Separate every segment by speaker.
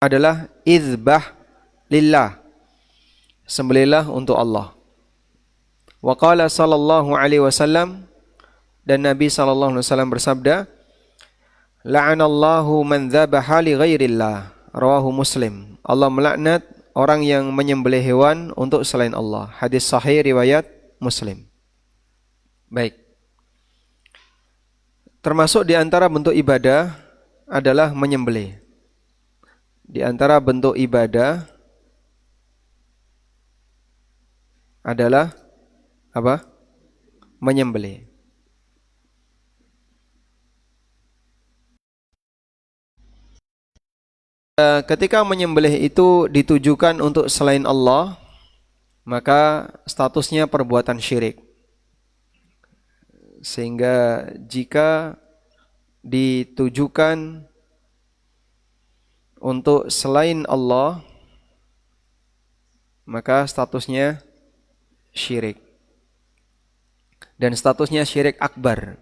Speaker 1: adalah idzbah lillah, sembelihlah untuk Allah. Wa qala sallallahu alaihi wasallam, dan Nabi sallallahu alaihi wasallam bersabda, la'anallahu man dzabaha li ghairillah, rawahu Muslim. Allah melaknat orang yang menyembelih hewan untuk selain Allah. Hadis sahih riwayat Muslim. Baik. Termasuk di antara bentuk ibadah adalah menyembelih. Di antara bentuk ibadah adalah apa? Menyembelih. Ketika menyembelih itu ditujukan untuk selain Allah, maka statusnya perbuatan syirik. Sehingga jika ditujukan untuk selain Allah, maka statusnya syirik. Dan statusnya syirik akbar,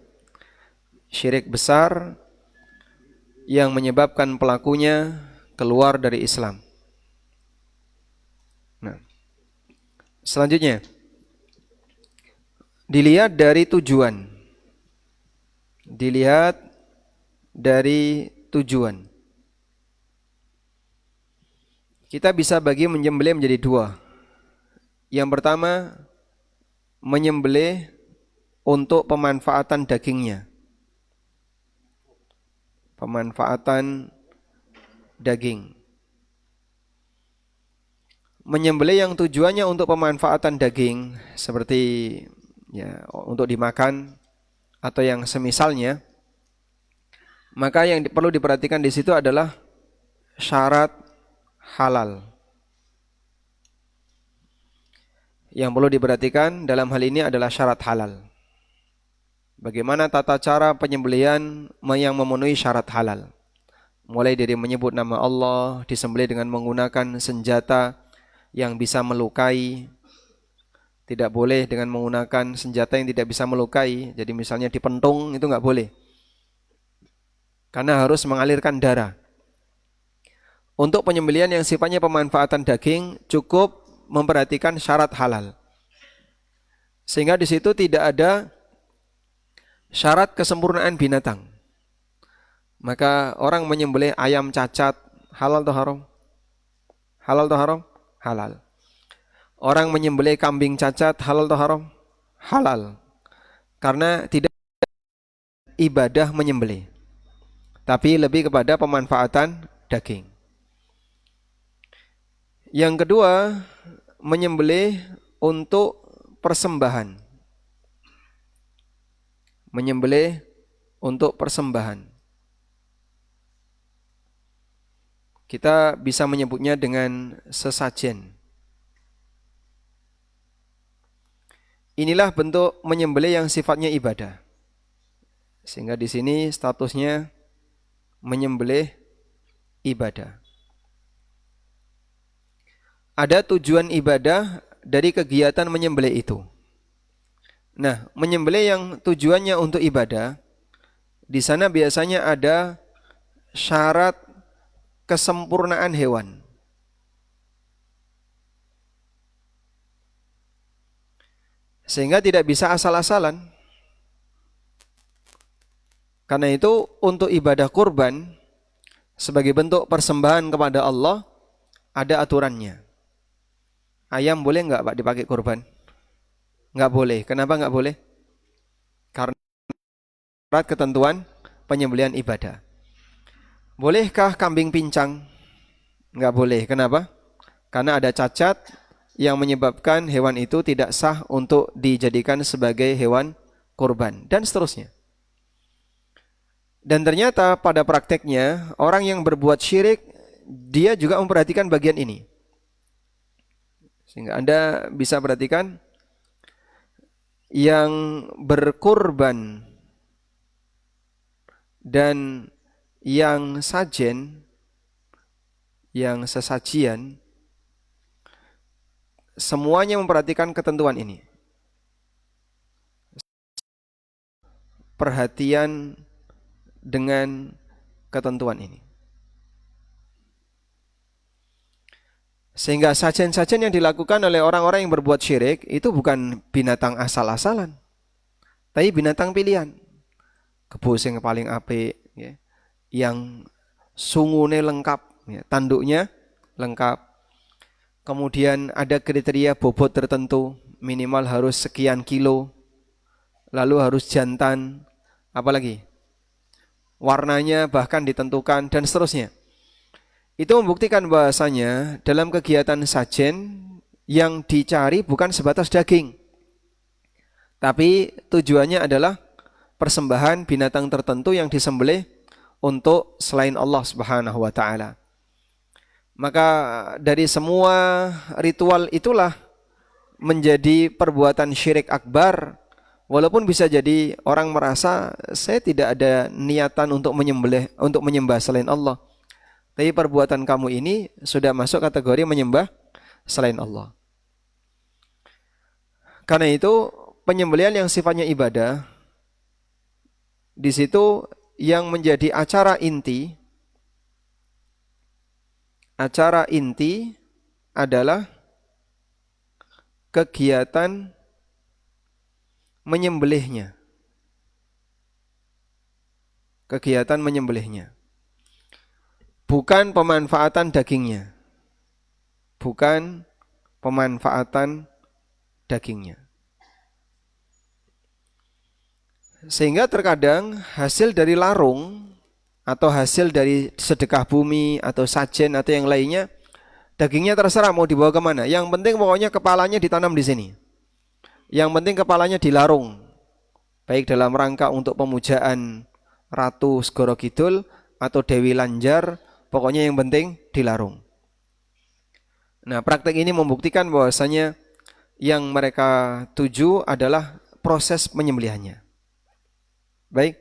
Speaker 1: syirik besar yang menyebabkan pelakunya keluar dari Islam. Nah, selanjutnya dilihat dari tujuan. Dilihat dari tujuan. Kita bisa bagi menyembelih menjadi dua. Yang pertama, menyembelih untuk pemanfaatan dagingnya. Pemanfaatan daging. Menyembelih yang tujuannya untuk pemanfaatan daging, seperti ya untuk dimakan atau yang semisalnya, maka yang perlu diperhatikan di situ adalah syarat halal. Yang perlu diperhatikan dalam hal ini adalah syarat halal. Bagaimana tata cara penyembelihan yang memenuhi syarat halal? Mulai dari menyebut nama Allah, disembelih dengan menggunakan senjata yang bisa melukai. Tidak boleh dengan menggunakan senjata yang tidak bisa melukai. Jadi misalnya dipentung, itu nggak boleh. Karena harus mengalirkan darah. Untuk penyembelihan yang sifatnya pemanfaatan daging, cukup memperhatikan syarat halal. Sehingga di situ tidak ada syarat kesempurnaan binatang. Maka orang menyembelih ayam cacat, halal atau haram? Halal atau haram? Halal. Orang menyembelih kambing cacat, halal atau haram? Halal. Karena tidak ibadah menyembelih, tapi lebih kepada pemanfaatan daging. Yang kedua, menyembelih untuk persembahan. Menyembelih untuk persembahan. Kita bisa menyebutnya dengan sesajen. Inilah bentuk menyembelih yang sifatnya ibadah. Sehingga di sini statusnya menyembelih ibadah. Ada tujuan ibadah dari kegiatan menyembelih itu. Nah, menyembelih yang tujuannya untuk ibadah, di sana biasanya ada syarat kesempurnaan hewan. Sehingga tidak bisa asal-asalan. Karena itu untuk ibadah kurban sebagai bentuk persembahan kepada Allah ada aturannya. Ayam boleh enggak Pak dipakai kurban? Enggak boleh. Kenapa enggak boleh? Karena syarat ketentuan penyembelihan ibadah. Bolehkah kambing pincang? Enggak boleh. Kenapa? Karena ada cacat yang menyebabkan hewan itu tidak sah untuk dijadikan sebagai hewan kurban dan seterusnya. Dan ternyata pada prakteknya orang yang berbuat syirik dia juga memperhatikan bagian ini. Sehingga Anda bisa perhatikan yang berkurban dan yang sajen, yang sesajian, semuanya memperhatikan ketentuan ini. Perhatian dengan ketentuan ini. Sehingga sajen-sajen yang dilakukan oleh orang-orang yang berbuat syirik itu bukan binatang asal-asalan, tapi binatang pilihan. Kebo sing paling apik, ya, yang sungune lengkap, ya, tanduknya lengkap. Kemudian ada kriteria bobot tertentu, minimal harus sekian kilo, lalu harus jantan, apalagi warnanya bahkan ditentukan dan seterusnya. Itu membuktikan bahasanya dalam kegiatan sajen yang dicari bukan sebatas daging, tapi tujuannya adalah persembahan binatang tertentu yang disembelih untuk selain Allah Subhanahu wa taala. Maka dari semua ritual itulah menjadi perbuatan syirik akbar, walaupun bisa jadi orang merasa saya tidak ada niatan untuk menyembah selain Allah. Tapi perbuatan kamu ini sudah masuk kategori menyembah selain Allah. Karena itu penyembelihan yang sifatnya ibadah, di situ yang menjadi acara inti adalah kegiatan menyembelihnya. Kegiatan menyembelihnya. Bukan pemanfaatan dagingnya. Bukan pemanfaatan dagingnya. Sehingga terkadang hasil dari larung atau hasil dari sedekah bumi atau sajen atau yang lainnya, dagingnya terserah mau dibawa kemana. Yang penting pokoknya kepalanya ditanam di sini. Yang penting kepalanya dilarung. Baik dalam rangka untuk pemujaan Ratu Segoro Kidul atau Dewi Lanjar, pokoknya yang penting dilarung. Nah, praktek ini membuktikan bahwasanya yang mereka tuju adalah proses penyembelihannya. Baik.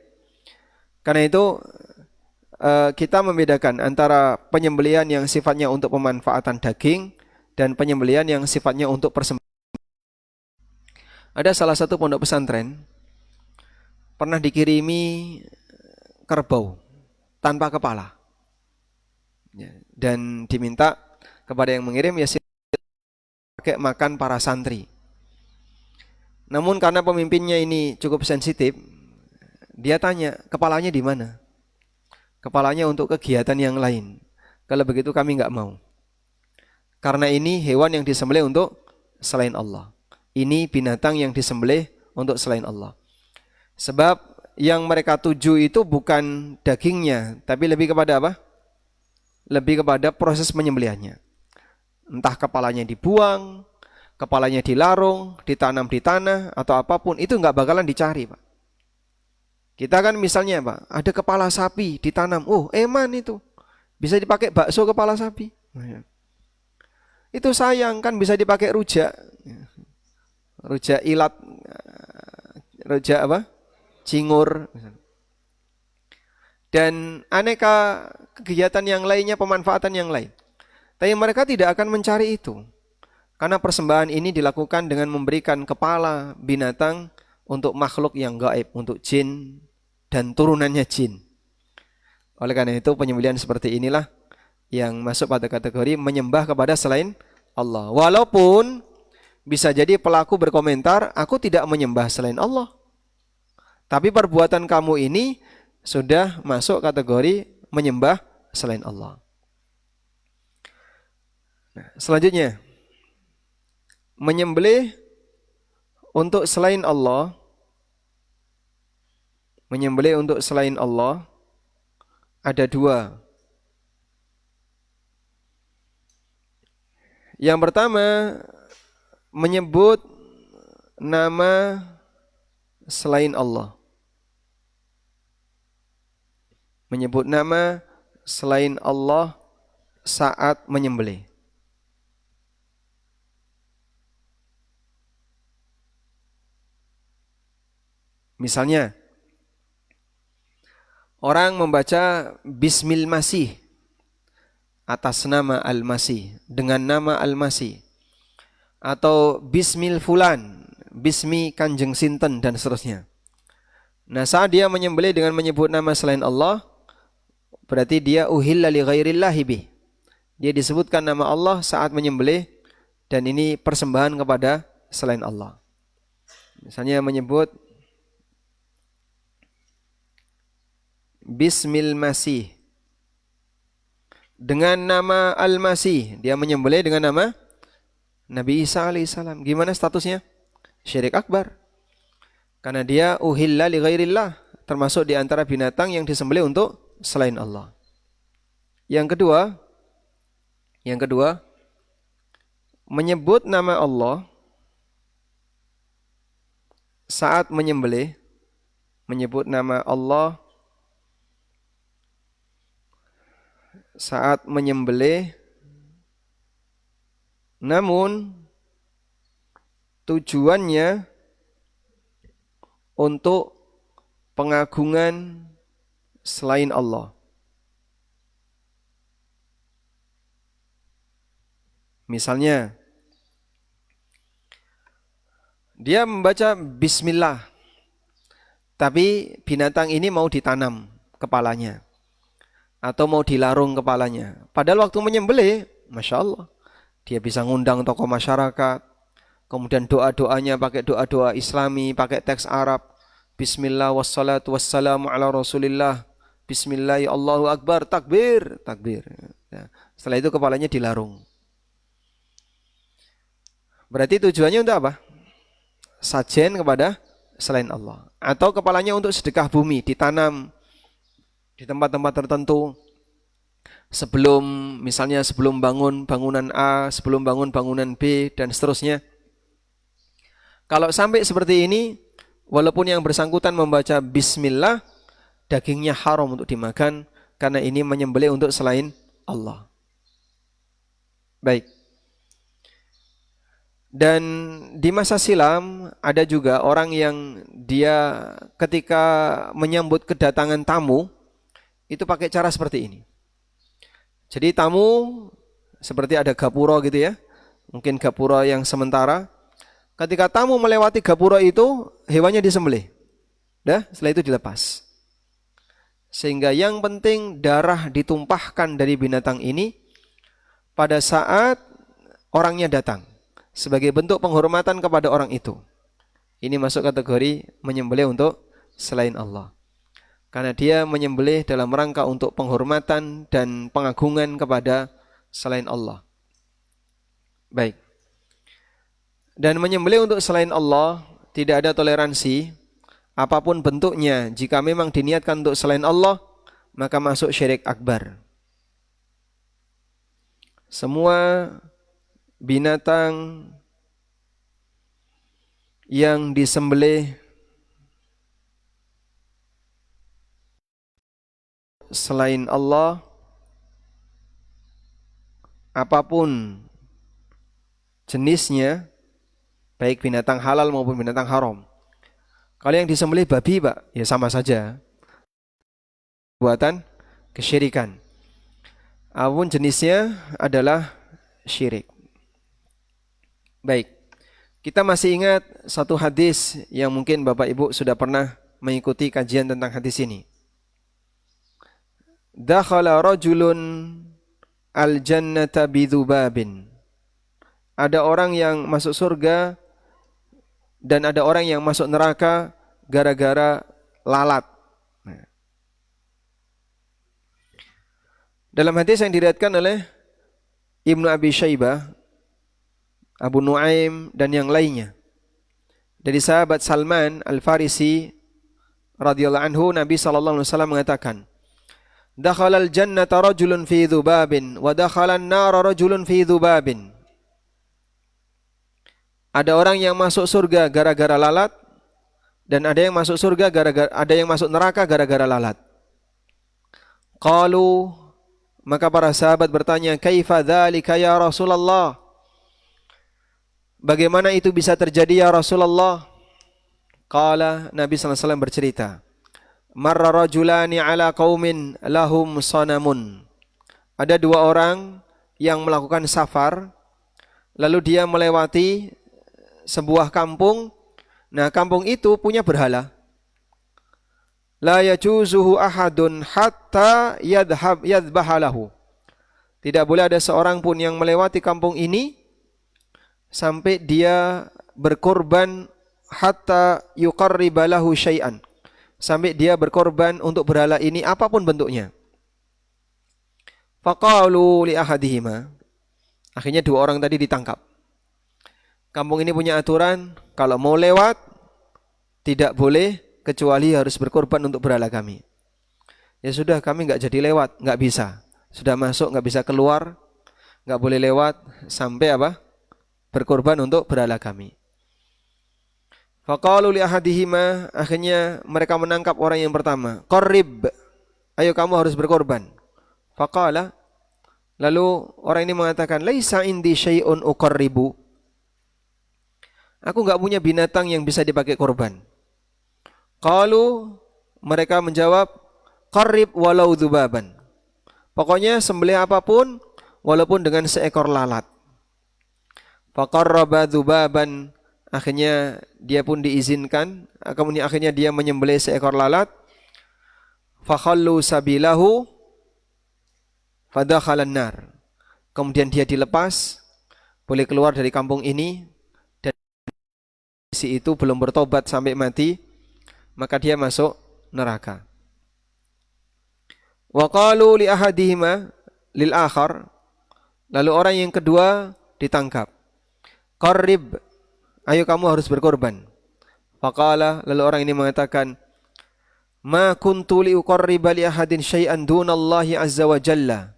Speaker 1: Karena itu kita membedakan antara penyembelihan yang sifatnya untuk pemanfaatan daging dan penyembelihan yang sifatnya untuk persembahan. Ada salah satu pondok pesantren pernah dikirimi kerbau tanpa kepala. Dan diminta kepada yang mengirim ya pakai makan para santri. Namun karena pemimpinnya ini cukup sensitif, dia tanya, kepalanya di mana? Kepalanya untuk kegiatan yang lain. Kalau begitu kami enggak mau. Karena ini hewan yang disembelih untuk selain Allah. Ini binatang yang disembelih untuk selain Allah. Sebab yang mereka tuju itu bukan dagingnya, tapi lebih kepada apa? Lebih kepada proses penyembelihannya. Entah kepalanya dibuang, kepalanya dilarung, ditanam di tanah, atau apapun, itu enggak bakalan dicari, Pak. Kita kan misalnya, Pak, ada kepala sapi ditanam, eman itu. Bisa dipakai bakso kepala sapi. Itu sayang kan, bisa dipakai rujak. Rujak ilat, rujak apa? Cingur. Dan aneka kegiatan yang lainnya, pemanfaatan yang lain. Tapi mereka tidak akan mencari itu. Karena persembahan ini dilakukan dengan memberikan kepala binatang untuk makhluk yang gaib, untuk jin dan turunannya jin. Oleh karena itu penyembelihan seperti inilah yang masuk pada kategori menyembah kepada selain Allah. Walaupun bisa jadi pelaku berkomentar, aku tidak menyembah selain Allah. Tapi perbuatan kamu ini sudah masuk kategori menyembah selain Allah. Nah, selanjutnya, menyembelih untuk selain Allah. Menyembelih untuk selain Allah ada dua. Yang pertama, menyebut nama selain Allah. Menyebut nama selain Allah saat menyembelih. Misalnya, orang membaca Bismil Masih atas nama Al-Masih, dengan nama Al-Masih, atau Bismil Fulan, Bismi Kanjeng Sinten, dan seterusnya. Nah, saat dia menyembelih dengan menyebut nama selain Allah, berarti dia uhilla li ghairillahi bih. dia disebutkan nama Allah saat menyembelih, dan ini persembahan kepada selain Allah. Misalnya menyebut Bismil Masih, dengan nama Al-Masih, dia menyembelih dengan nama Nabi Isa alaihissalam. Gimana statusnya? Syirik akbar. Karena dia uhilla li ghairillah, termasuk di antara binatang yang disembelih untuk selain Allah. Yang kedua, menyebut nama Allah saat menyembelih, menyebut nama Allah saat menyembelih, namun tujuannya untuk pengagungan selain Allah. Misalnya, dia membaca Bismillah, tapi binatang ini mau ditanam kepalanya, atau mau dilarung kepalanya. Padahal waktu menyembelih, Masya Allah, dia bisa ngundang tokoh masyarakat, kemudian doa-doanya pakai doa-doa Islami, pakai teks Arab. Bismillah wassalatu wassalamu ala rasulillah. Bismillah Allahu akbar, takbir, takbir. Ya. Setelah itu kepalanya dilarung. Berarti tujuannya untuk apa? Sajen kepada selain Allah. Atau kepalanya untuk sedekah bumi, ditanam di tempat-tempat tertentu. Misalnya sebelum bangun bangunan A, sebelum bangun bangunan B, dan seterusnya. Kalau sampai seperti ini, walaupun yang bersangkutan membaca Bismillah, dagingnya haram untuk dimakan, karena ini menyembelih untuk selain Allah. Baik. Dan di masa silam ada juga orang yang dia ketika menyambut kedatangan tamu itu pakai cara seperti ini. Jadi tamu seperti ada gapura gitu ya, mungkin gapura yang sementara. Ketika tamu melewati gapura itu, hewannya disembelih. Setelah itu dilepas. Sehingga yang penting darah ditumpahkan dari binatang ini pada saat orangnya datang, sebagai bentuk penghormatan kepada orang itu. Ini masuk kategori menyembelih untuk selain Allah. Karena dia menyembelih dalam rangka untuk penghormatan dan pengagungan kepada selain Allah. Baik. Dan menyembelih untuk selain Allah tidak ada toleransi apapun bentuknya. Jika memang diniatkan untuk selain Allah, maka masuk syirik akbar. Semua binatang yang disembelih selain Allah, apapun jenisnya, baik binatang halal maupun binatang haram. Kalau yang disembelih babi, Pak, ya sama saja. Buatan kesyirikan. Apapun jenisnya adalah syirik. Baik. Kita masih ingat satu hadis yang mungkin Bapak Ibu sudah pernah mengikuti kajian tentang hadis ini. Dakhala rajulun al-jannata bidhubabin. Ada orang yang masuk surga dan ada orang yang masuk neraka gara-gara lalat. Dalam hadis yang diriwayatkan oleh Ibnu Abi Syaibah, Abu Nuaim dan yang lainnya, dari sahabat Salman Al-Farisi radhiyallahu anhu, Nabi sallallahu alaihi wasallam mengatakan, dakhalal jannata rajulun fi dhubabin wa dakhalan nara rajulun fi dhubabin. Ada orang yang masuk surga gara-gara lalat, dan ada yang masuk surga ada yang masuk neraka gara-gara lalat. Qalu, maka para sahabat bertanya, kaifa dzalika ya Rasulullah? Bagaimana itu bisa terjadi ya Rasulullah? Qala, Nabi sallallahu alaihi wasallam bercerita, marra rajulani ala qaumin lahum sanamun. Ada dua orang yang melakukan safar, lalu dia melewati sebuah kampung. Nah, kampung itu punya berhala. La yajuzuhu ahadun hatta yadhbahalahu. Tidak boleh ada seorang pun yang melewati kampung ini sampai dia berkorban hatta yuqarriba lahu syai'an. Sampai dia berkorban untuk berhala ini apapun bentuknya. Faqalu li ahadihima. Akhirnya dua orang tadi ditangkap. Kampung ini punya aturan, kalau mau lewat tidak boleh kecuali harus berkorban untuk berhala kami. Ya sudah, kami enggak jadi lewat, enggak bisa. Sudah masuk enggak bisa keluar, enggak boleh lewat sampai apa? Berkorban untuk berhala kami. Faqalu li ahadihima, akhirnya mereka menangkap orang yang pertama. Qarrib, ayo kamu harus berkorban. Faqala, lalu orang ini mengatakan, laisa indi syai'un uqarribu. Aku enggak punya binatang yang bisa dipakai korban. Qalu, mereka menjawab, qarrib walau dzubaban. Pokoknya sembelih apapun walaupun dengan seekor lalat. Faqarraba dzubaban, akhirnya dia pun diizinkan, kemudian akhirnya dia menyembelih seekor lalat. Fakhallu sabilahu fadakhalan nar. Kemudian dia dilepas, boleh keluar dari kampung ini, dan si itu belum bertobat sampai mati, maka dia masuk neraka. Wa qalu li ahadihima lil akhar, lalu orang yang kedua ditangkap. Qarrib, ayo kamu harus berkorban. Faqala, lalu orang ini mengatakan, ma kuntu li uqarriba li ahadin syai'an dunallahi azza wa jalla.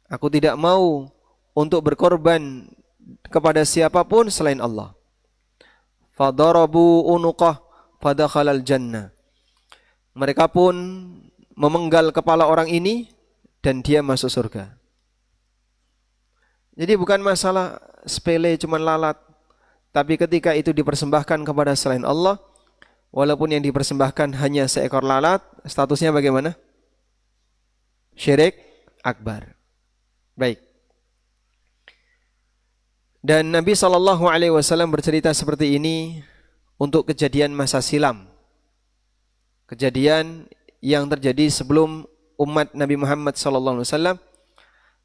Speaker 1: Aku tidak mau untuk berkorban kepada siapapun selain Allah. Fadarabu unuqah fadakhalal jannah. Mereka pun memenggal kepala orang ini dan dia masuk surga. Jadi bukan masalah sepele cuman lalat, tapi ketika itu dipersembahkan kepada selain Allah, walaupun yang dipersembahkan hanya seekor lalat, statusnya bagaimana? Syirik akbar. Baik. Dan Nabi SAW bercerita seperti ini untuk kejadian masa silam. Kejadian yang terjadi sebelum umat Nabi Muhammad SAW,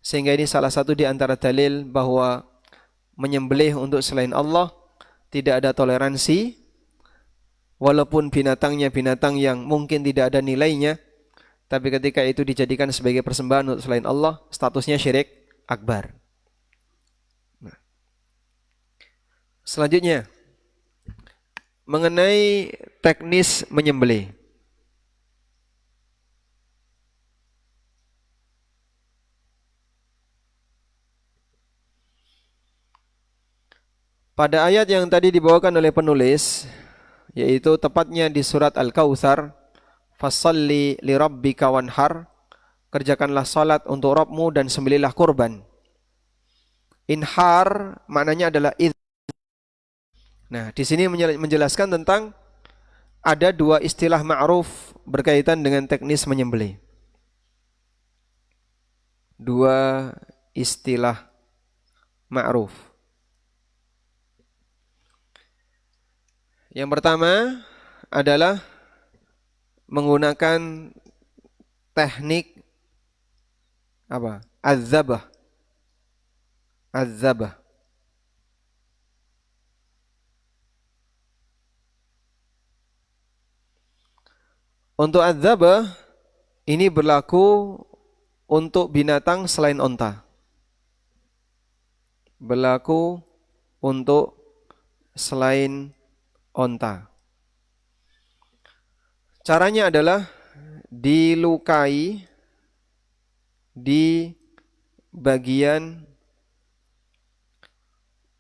Speaker 1: sehingga ini salah satu di antara dalil bahwa menyembelih untuk selain Allah tidak ada toleransi, walaupun binatangnya binatang yang mungkin tidak ada nilainya, tapi ketika itu dijadikan sebagai persembahan untuk selain Allah, statusnya syirik akbar. Nah. Selanjutnya, mengenai teknis menyembelih. Pada ayat yang tadi dibawakan oleh penulis, yaitu tepatnya di surat Al-Kautsar, fassalli li rabbika wanhar, kerjakanlah salat untuk Rabbmu dan sembelihlah kurban. Inhar maknanya adalah id. Nah, di sini menjelaskan tentang ada dua istilah ma'ruf berkaitan dengan teknis menyembelih. Dua istilah ma'ruf. Yang pertama adalah menggunakan teknik apa? Az-zabah. Az-zabah. Untuk az-zabah ini berlaku untuk binatang selain onta. Berlaku untuk selain onta. Caranya adalah dilukai di bagian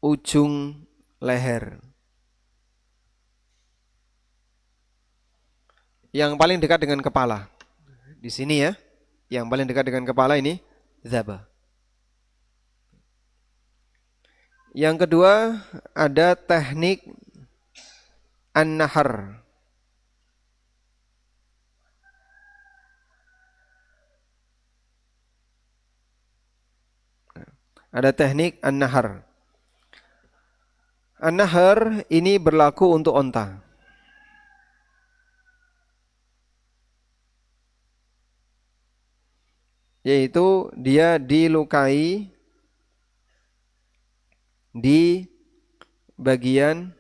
Speaker 1: ujung leher. Yang paling dekat dengan kepala. Di sini ya, yang paling dekat dengan kepala ini zabah. Yang kedua ada teknik an-nahar. Ada teknik an-nahar. An-nahar ini berlaku untuk onta. yaitu dia dilukai di bagian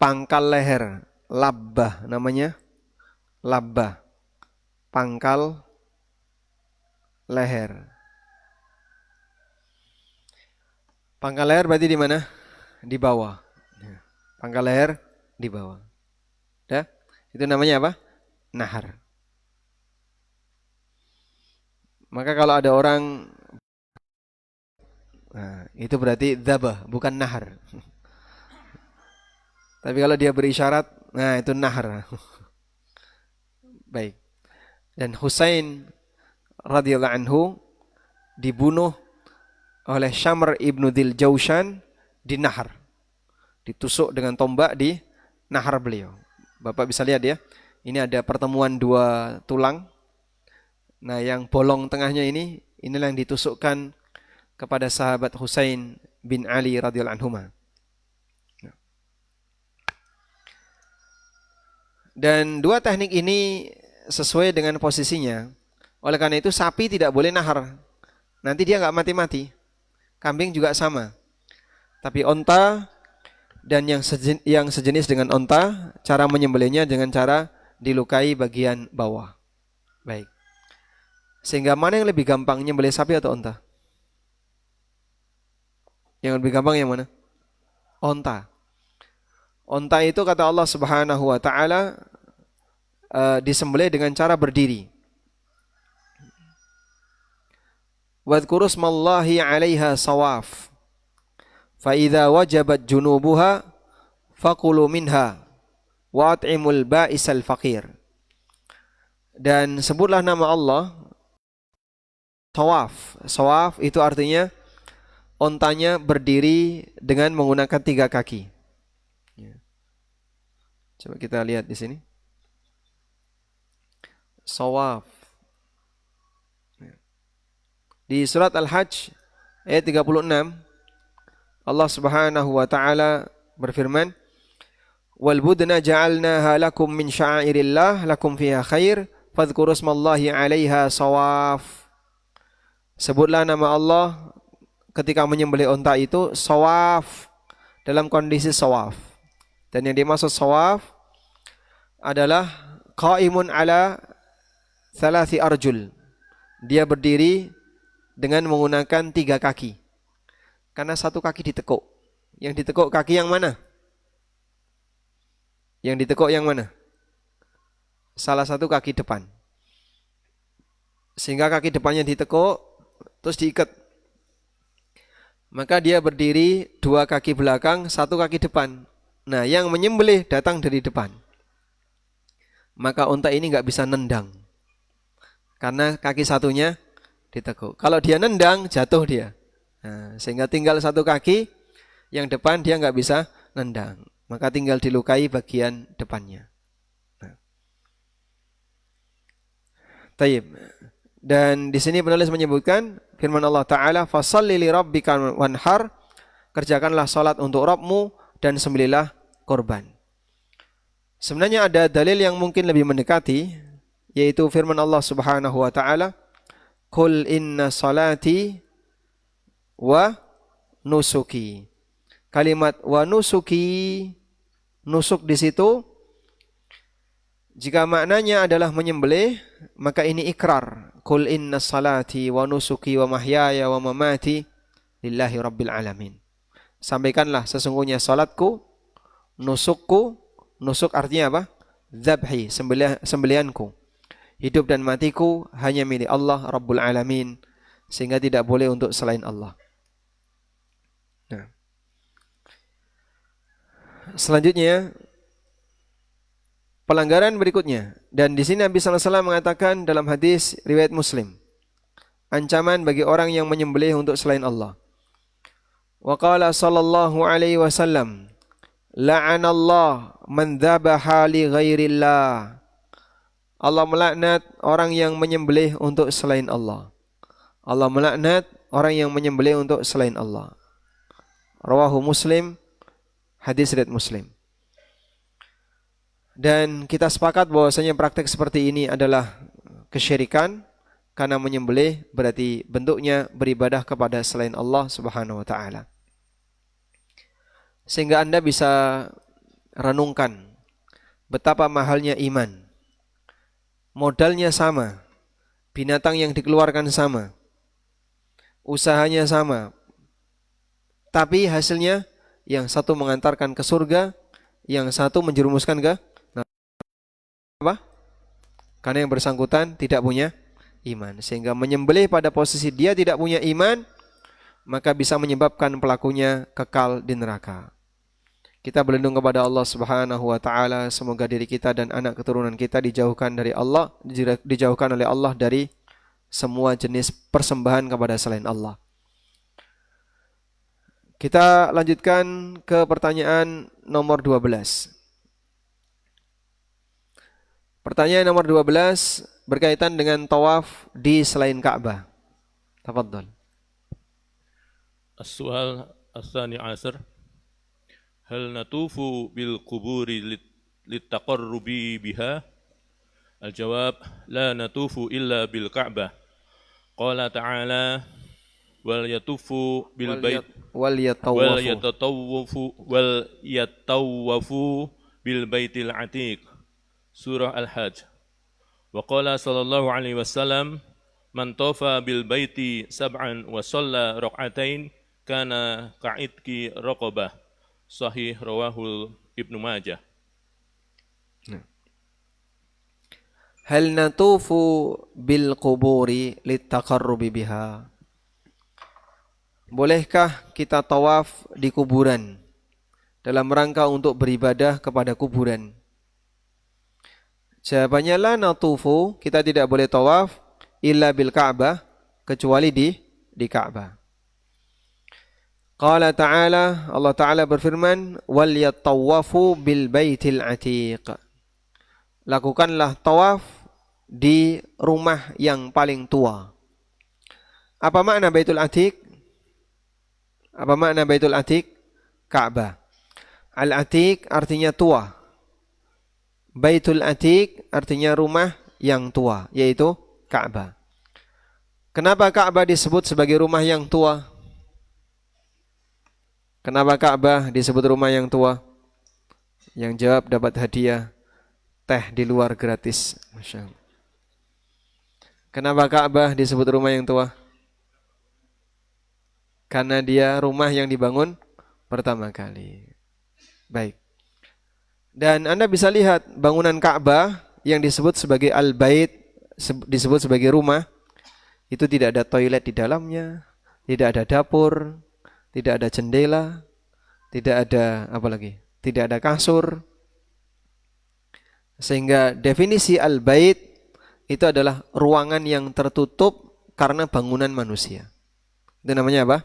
Speaker 1: pangkal leher, labbah namanya, labbah, pangkal leher. Pangkal leher berarti di mana? Di bawah. Pangkal leher di bawah. Ya? Itu namanya apa? Nahar. Maka kalau ada orang, nah, itu berarti dzabah, bukan nahar. Tapi kalau dia berisyarat, nah itu nahar. Baik. Dan Husain radhiyallahu anhu dibunuh oleh Syamr ibnu Dzil Jaushan di nahar. Ditusuk dengan tombak di nahar beliau. Bapak bisa lihat ya. Ini ada pertemuan dua tulang. Nah, yang bolong tengahnya inilah yang ditusukkan kepada sahabat Husain bin Ali radhiyallahu anhuma. Dan dua teknik ini sesuai dengan posisinya. Oleh karena itu sapi tidak boleh nahar. Nanti dia nggak mati-mati. Kambing juga sama. Tapi onta dan yang sejenis dengan onta, cara menyembelihnya dengan cara dilukai bagian bawah. Baik. Sehingga mana yang lebih gampang, nyembelih sapi atau onta? Yang lebih gampang yang mana? Onta. Onta itu kata Allah Subhanahu wa taala disembelih dengan cara berdiri. Wadhkuru smallahi 'alaiha sawaf. Fa idza wajabat junubuha faqulu minha wa at'imul ba'isal faqir. Dan sebutlah nama Allah sawaf. Sawaf itu artinya ontanya berdiri dengan menggunakan 3 kaki. Coba kita lihat di sini. Sawaf. Di surat Al-Hajj ayat 36 Allah Subhanahu wa taala berfirman, "Wal budna ja'alnaha lakum min sya'airillah lakum fiha khair fadhkuru smallahi 'alaiha sawaf." Sebutlah nama Allah ketika menyembelih unta itu sawaf, dalam kondisi sawaf. Dan yang dimaksud sawaf adalah qaimun ala thalathi arjul. Dia berdiri dengan menggunakan 3 kaki. Karena 1 kaki ditekuk. Yang ditekuk kaki yang mana? Yang ditekuk yang mana? Salah satu kaki depan. Sehingga kaki depannya ditekuk, terus diikat. Maka dia berdiri 2 kaki belakang, 1 kaki depan. Nah, yang menyembelih datang dari depan. Maka unta ini nggak bisa nendang. Karena kaki satunya ditekuk. Kalau dia nendang, jatuh dia. Nah, sehingga tinggal 1 kaki, yang depan dia nggak bisa nendang. Maka tinggal dilukai bagian depannya. Nah. Taib. Dan di sini penulis menyebutkan firman Allah Ta'ala, "Fasholli li rabbika wanhar." Kerjakanlah salat untuk Rabbmu dan sembelihlah korban. Sebenarnya ada dalil yang mungkin lebih mendekati, yaitu firman Allah Subhanahu wa taala, "Qul inna salati wa nusuki." Kalimat wa nusuki, nusuk di situ jika maknanya adalah menyembelih, maka ini ikrar. Qul inna salati wa nusuki wa mahyaya wa mamati lillahi rabbil alamin. Sampaikanlah sesungguhnya salatku, nusukku, nusuk artinya apa? Dzabhi, sembelihanku. Hidup dan matiku hanya milik Allah Rabbul Alamin, sehingga tidak boleh untuk selain Allah. Nah. Selanjutnya pelanggaran berikutnya, dan di sini Nabi sallallahu alaihi wasallam mengatakan dalam hadis riwayat Muslim, ancaman bagi orang yang menyembelih untuk selain Allah. Wa qala sallallahu alaihi wasallam, la'anallah man dzabaha li ghairillah. Allah melaknat orang yang menyembelih untuk selain Allah. Allah melaknat orang yang menyembelih untuk selain Allah. Rawahu Muslim, hadis riwayat Muslim. Dan kita sepakat bahwasanya praktek seperti ini adalah kesyirikan karena menyembelih berarti bentuknya beribadah kepada selain Allah Subhanahu wa taala. Sehingga Anda bisa renungkan betapa mahalnya iman. Modalnya sama, binatang yang dikeluarkan sama, usahanya sama, tapi hasilnya yang satu mengantarkan ke surga, yang satu menjerumuskan ke apa? Karena yang bersangkutan tidak punya iman. Sehingga menyembelih pada posisi dia tidak punya iman, maka bisa menyebabkan pelakunya kekal di neraka. Kita berlindung kepada Allah Subhanahu wa taala, semoga diri kita dan anak keturunan kita dijauhkan dari Allah, dijauhkan oleh Allah dari semua jenis persembahan kepada selain Allah. Kita lanjutkan ke pertanyaan nomor 12. Pertanyaan nomor 12 berkaitan dengan tawaf di selain Ka'bah. Tafadhol.
Speaker 2: As-su'al ats-tsani 'ashar. Hal natufu bil quburi litaqarrubi biha? Al-jawab, la natufu illa bil Ka'bah. Qala ta'ala wal yatufu bil bait wal yatawafu bil baitil atiq. Surah Al-Hajj. Wa qala sallallahu alaihi wasallam man tafa bil baiti sab'an wa shalla rak'atain kana ka'idki raqabah. Sahih rawahul Ibnu Majah.
Speaker 1: Hal natufu bil quburi litaqarrubi biha? Bolehkah kita tawaf di kuburan dalam rangka untuk beribadah kepada kuburan? Jawabannya la natufu, kita tidak boleh tawaf illa bil Ka'bah, kecuali di Ka'bah. Qala ta'ala, Allah Ta'ala berfirman, wal yatawafu bil baitil atiq. Lakukanlah tawaf di rumah yang paling tua. Apa makna Baitul Atiq? Apa makna Baitul Atiq? Ka'bah. Al-Atiq artinya tua. Baitul Atiq artinya rumah yang tua, yaitu Ka'bah. Kenapa Ka'bah disebut sebagai rumah yang tua? Kenapa Ka'bah disebut rumah yang tua? Yang jawab dapat hadiah teh di luar gratis. Masya Allah. Kenapa Ka'bah disebut rumah yang tua? Karena dia rumah yang dibangun pertama kali. Baik. Dan Anda bisa lihat bangunan Ka'bah yang disebut sebagai Al-Bait, disebut sebagai rumah, itu tidak ada toilet di dalamnya, tidak ada dapur, tidak ada jendela, tidak ada apa lagi? Tidak ada kasur. Sehingga definisi Al-Bait itu adalah ruangan yang tertutup karena bangunan manusia. Itu namanya apa?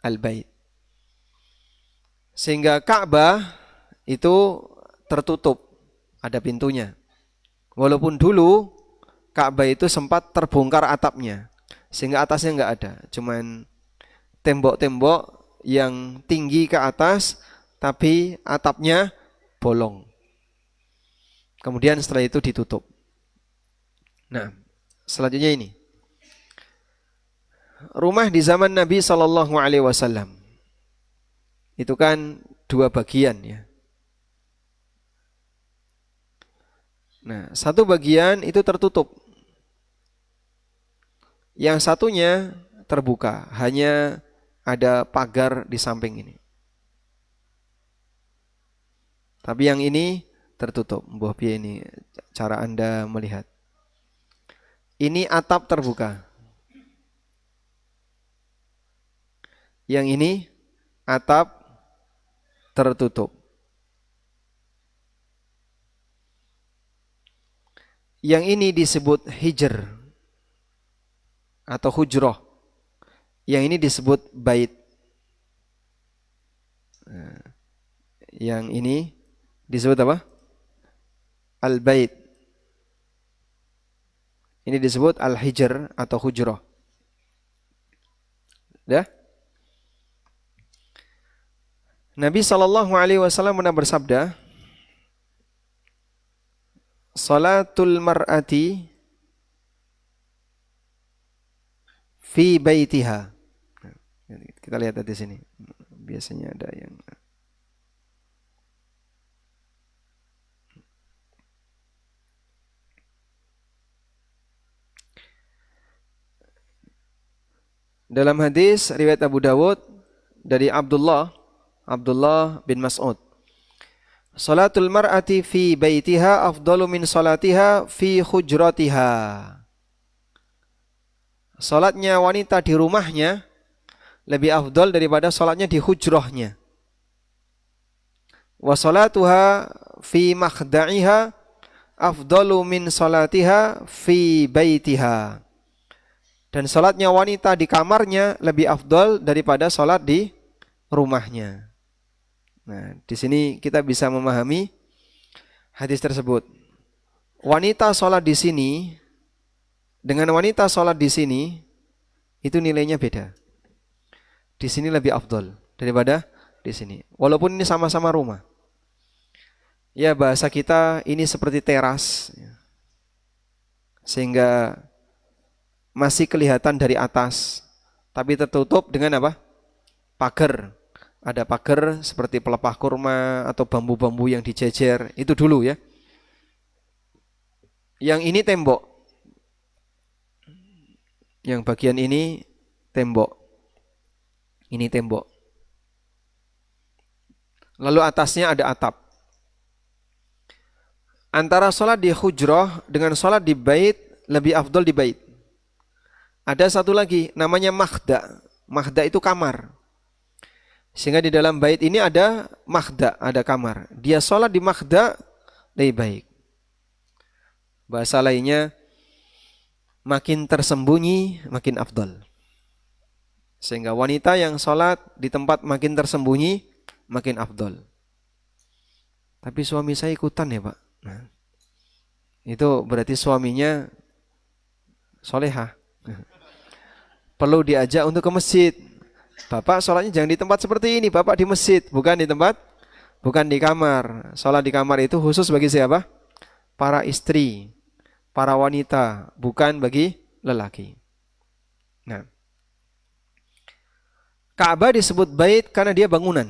Speaker 1: Al-Bait. Sehingga Ka'bah itu tertutup, ada pintunya. Walaupun dulu Ka'bah itu sempat terbongkar atapnya, sehingga atasnya enggak ada, cuman tembok-tembok yang tinggi ke atas, tapi atapnya bolong. Kemudian setelah itu ditutup. Nah, selanjutnya ini. Rumah di zaman Nabi SAW itu kan dua bagian ya. Nah, satu bagian itu tertutup. Yang satunya terbuka, hanya ada pagar di samping ini. Tapi yang ini tertutup. Mbah piye ini cara Anda melihat. Ini atap terbuka. Yang ini atap tertutup. Yang ini disebut hijr atau hujroh. Yang ini disebut bait. Yang ini disebut apa? Al-bait. Ini disebut al-hijr atau hujroh. Dah? Nabi SAW pernah bersabda, Salatul mar'ati fi baitiha. Kita lihat di sini. Biasanya ada yang dalam hadis riwayat Abu Dawud dari Abdullah bin Mas'ud. Salatul mar'ati fi baitiha afdalu min salatiha fi hujratiha. Salatnya wanita di rumahnya lebih afdal daripada salatnya di hujrahnya. Wa salatuha fi makhda'iha afdalu min salatiha fi baitiha. Dan salatnya wanita di kamarnya lebih afdal daripada salat di rumahnya. Nah, di sini kita bisa memahami hadis tersebut. Wanita salat di sini dengan wanita salat di sini itu nilainya beda. Di sini lebih afdal daripada di sini. Walaupun ini sama-sama rumah. Ya, bahasa kita ini seperti teras. Sehingga masih kelihatan dari atas, tapi tertutup dengan apa? Pagar. Ada pagar seperti pelepah kurma atau bambu-bambu yang dijejer. Itu dulu ya. Yang ini tembok. Yang bagian ini tembok. Ini tembok. Lalu atasnya ada atap. Antara sholat di hujrah dengan sholat di bait lebih afdol di bait. Ada satu lagi namanya makhda. Makhda itu kamar. Sehingga di dalam bait ini ada makhda, ada kamar. Dia sholat di makhda lebih baik. Bahasa lainnya, makin tersembunyi, makin afdal. Sehingga wanita yang sholat di tempat makin tersembunyi, makin afdal. Tapi suami saya ikutan ya Pak. Nah, itu berarti suaminya solehah. Perlu diajak untuk ke masjid. Bapak sholatnya jangan di tempat seperti ini. Bapak di masjid, bukan di tempat, bukan di kamar. Sholat di kamar itu khusus bagi siapa? Para istri, para wanita, bukan bagi lelaki. Nah, Ka'bah disebut bait karena dia bangunan.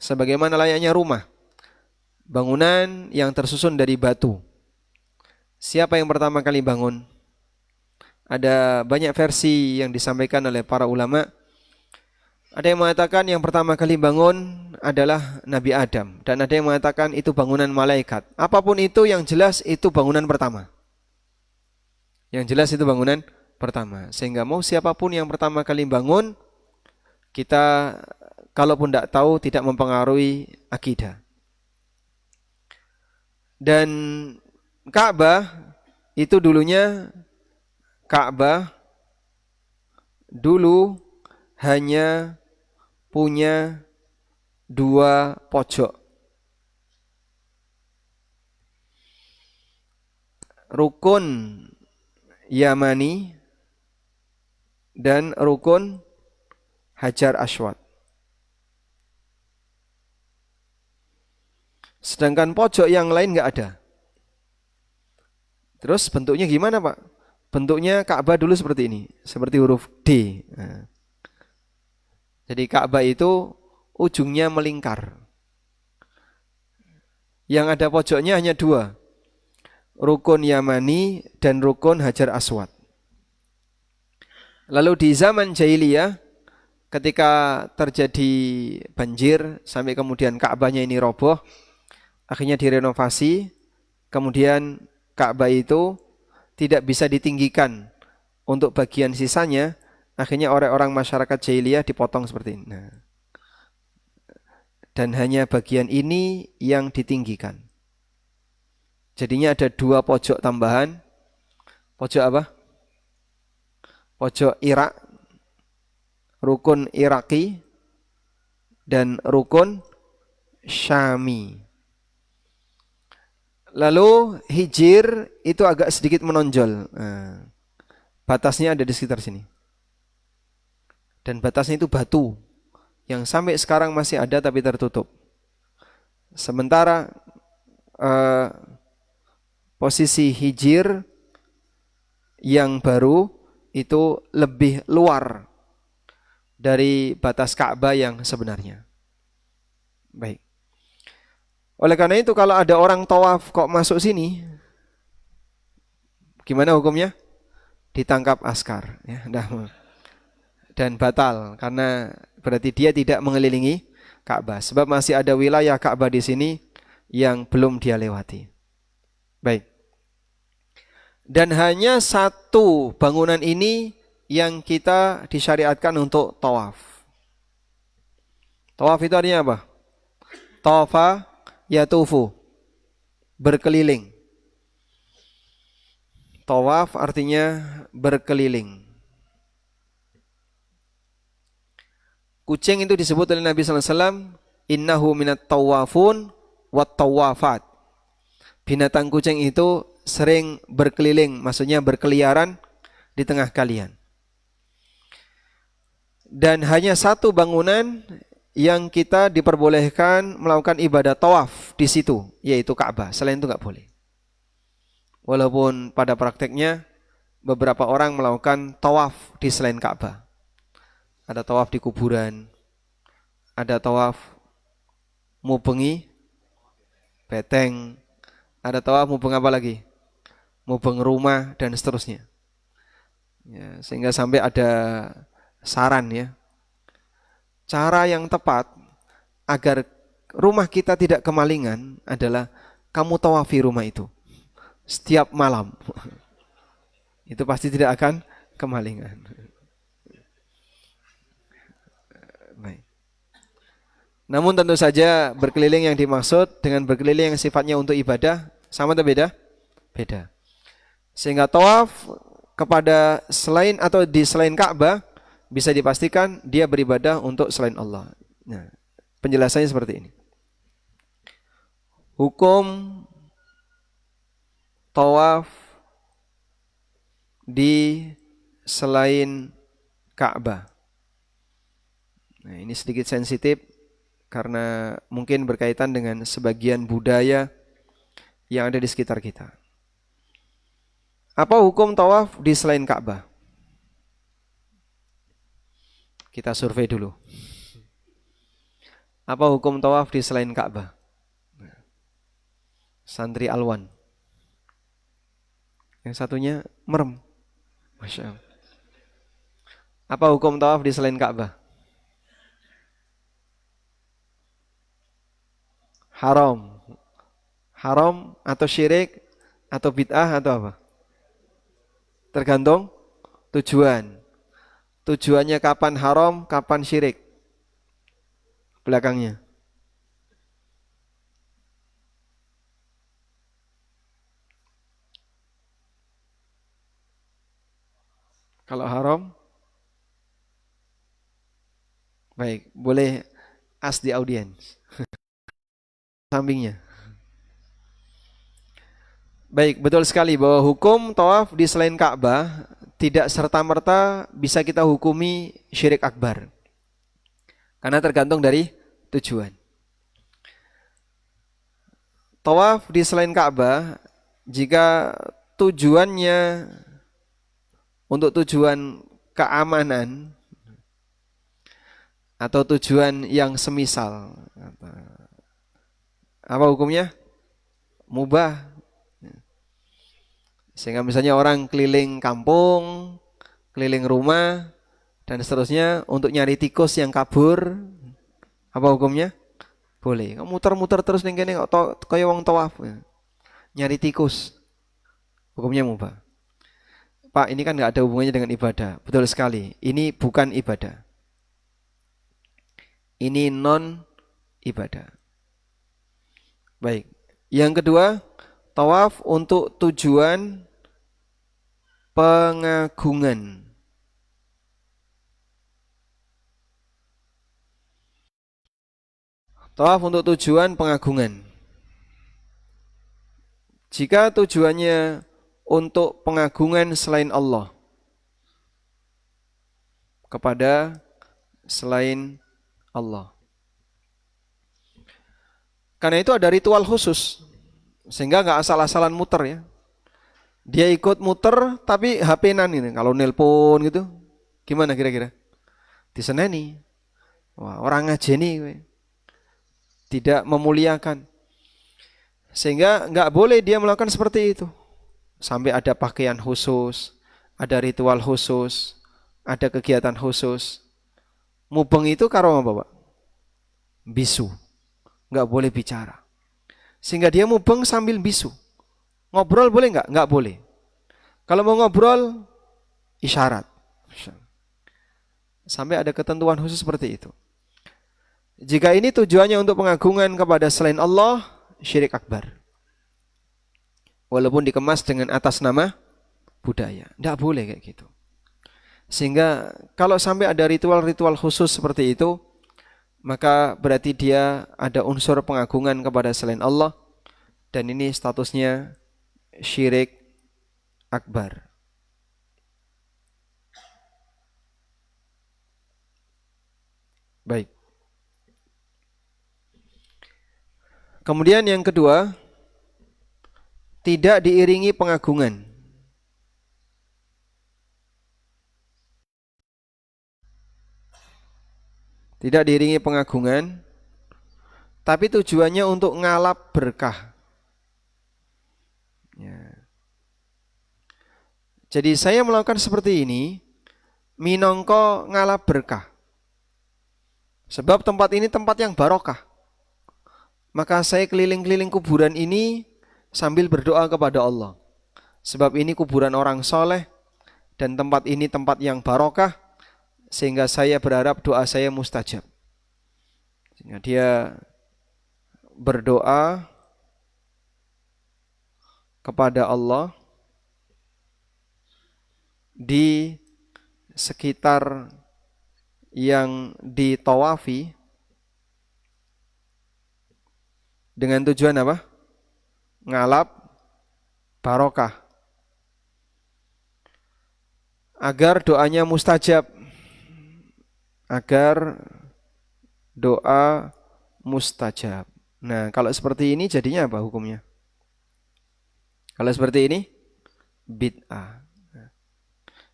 Speaker 1: Sebagaimana layaknya rumah. Bangunan yang tersusun dari batu. Siapa yang pertama kali bangun? Ada banyak versi yang disampaikan oleh para ulama. Ada yang mengatakan yang pertama kali bangun adalah Nabi Adam. Dan ada yang mengatakan itu bangunan malaikat. Apapun itu yang jelas itu bangunan pertama. Yang jelas itu bangunan pertama. Sehingga mau siapapun yang pertama kali bangun, kita kalaupun tidak tahu tidak mempengaruhi akidah. Dan Ka'bah itu dulunya Ka'bah dulu hanya punya 2 pojok. Rukun Yamani dan rukun Hajar Aswad. Sedangkan pojok yang lain nggak ada. Terus bentuknya gimana Pak? Bentuknya Ka'bah dulu seperti ini, seperti huruf D. Nah. Jadi Ka'bah itu ujungnya melingkar. Yang ada pojoknya hanya 2. Rukun Yamani dan rukun Hajar Aswad. Lalu di zaman jahiliyah ketika terjadi banjir sampai kemudian Ka'bahnya ini roboh, akhirnya direnovasi, kemudian Ka'bah itu tidak bisa ditinggikan untuk bagian sisanya. Akhirnya orang-orang masyarakat jahiliyah dipotong seperti ini. Nah, dan hanya bagian ini yang ditinggikan. Jadinya ada 2 pojok tambahan. Pojok apa? Pojok Irak, rukun Iraki, dan rukun Syami. Lalu hijir itu agak sedikit menonjol. Nah, batasnya ada di sekitar sini. Dan batasnya itu batu yang sampai sekarang masih ada tapi tertutup. Sementara posisi hijir yang baru itu lebih luar dari batas Ka'bah yang sebenarnya. Baik. Oleh karena itu kalau ada orang tawaf kok masuk sini, gimana hukumnya? Ditangkap askar, ya, dan batal karena berarti dia tidak mengelilingi Ka'bah. Sebab masih ada wilayah Ka'bah di sini yang belum dia lewati. Baik. Dan hanya satu bangunan ini yang kita disyariatkan untuk tawaf. Tawaf itu artinya apa? Tawafa yatufu, berkeliling. Tawaf artinya berkeliling. Kucing itu disebut oleh Nabi sallallahu alaihi wasallam, innahu minat tawafun wat tawafat. Binatang kucing itu sering berkeliling, maksudnya berkeliaran di tengah kalian. Dan hanya satu bangunan yang kita diperbolehkan melakukan ibadah tawaf di situ, yaitu Ka'bah. Selain itu enggak boleh. Walaupun pada prakteknya beberapa orang melakukan tawaf di selain Ka'bah. Ada tawaf di kuburan, ada tawaf mubengi beteng, ada tawaf mubeng apa lagi? Mubeng rumah dan seterusnya. Ya, sehingga sampai ada saran ya. Cara yang tepat agar rumah kita tidak kemalingan adalah kamu tawafi rumah itu setiap malam. Itu pasti tidak akan kemalingan. Baik. Namun tentu saja berkeliling yang dimaksud dengan berkeliling yang sifatnya untuk ibadah sama atau beda? Beda. Sehingga tawaf kepada selain atau di selain Ka'bah bisa dipastikan dia beribadah untuk selain Allah. Nah, penjelasannya seperti ini. Hukum tawaf di selain Ka'bah. Nah, ini sedikit sensitif karena mungkin berkaitan dengan sebagian budaya yang ada di sekitar kita. Apa hukum tawaf di selain Ka'bah? Kita survei dulu. Apa hukum tawaf di selain Ka'bah? Santri Alwan. Yang satunya merem. Masya Allah. Apa hukum tawaf di selain Ka'bah? Haram. Haram atau syirik atau bid'ah atau apa? Tergantung tujuan. Tujuannya kapan haram, kapan syirik? Belakangnya. Kalau haram, baik, boleh ask the audience. Sampingnya. Baik, betul sekali bahwa hukum tawaf di selain Ka'bah tidak serta-merta bisa kita hukumi syirik akbar. Karena tergantung dari tujuan. Tawaf di selain Ka'bah jika tujuannya untuk tujuan keamanan atau tujuan yang semisal, apa hukumnya? Mubah. Sehingga misalnya orang keliling kampung, keliling rumah, dan seterusnya untuk nyari tikus yang kabur, apa hukumnya? Boleh. Kamu muter-muter terus ning kene kok kaya wong tawaf. Nyari tikus. Hukumnya mubah. Pak, ini kan enggak ada hubungannya dengan ibadah. Betul sekali. Ini bukan ibadah. Ini non ibadah. Baik. Yang kedua, tawaf untuk tujuan pengagungan. Tawaf untuk tujuan pengagungan. Jika tujuannya untuk pengagungan selain Allah, kepada selain Allah, karena itu ada ritual khusus, sehingga nggak asal-asalan muter ya. Dia ikut muter tapi HP-nan ini. Kalau nelpon gitu, gimana kira-kira? Diseneni. Wah, orang ngajeni kowe. Tidak memuliakan. Sehingga nggak boleh dia melakukan seperti itu. Sampai ada pakaian khusus, ada ritual khusus, ada kegiatan khusus. Mubeng itu karo apa, Pak? Bisu. Nggak boleh bicara. Sehingga dia mubeng sambil bisu. Ngobrol boleh nggak? Nggak boleh. Kalau mau ngobrol, isyarat. Sampai ada ketentuan khusus seperti itu. Jika ini tujuannya untuk pengagungan kepada selain Allah, syirik akbar. Walaupun dikemas dengan atas nama budaya. Nggak boleh kayak gitu. Sehingga kalau sampai ada ritual-ritual khusus seperti itu, maka berarti dia ada unsur pengagungan kepada selain Allah. Dan ini statusnya syirik akbar. Baik. Kemudian yang kedua, tidak diiringi pengagungan. Tidak diiringi pengagungan, tapi tujuannya untuk ngalap berkah. Ya. Jadi saya melakukan seperti ini, minangka ngalap berkah. Sebab tempat ini tempat yang barokah. Maka saya keliling-keliling kuburan ini sambil berdoa kepada Allah. Sebab ini kuburan orang soleh dan tempat ini tempat yang barokah, sehingga saya berharap doa saya mustajab. Sehingga dia berdoa kepada Allah di sekitar yang ditawafi dengan tujuan apa? Ngalap barokah. Agar doanya mustajab. Agar doa mustajab. Nah, kalau seperti ini jadinya apa hukumnya? Kalau seperti ini, bid'ah.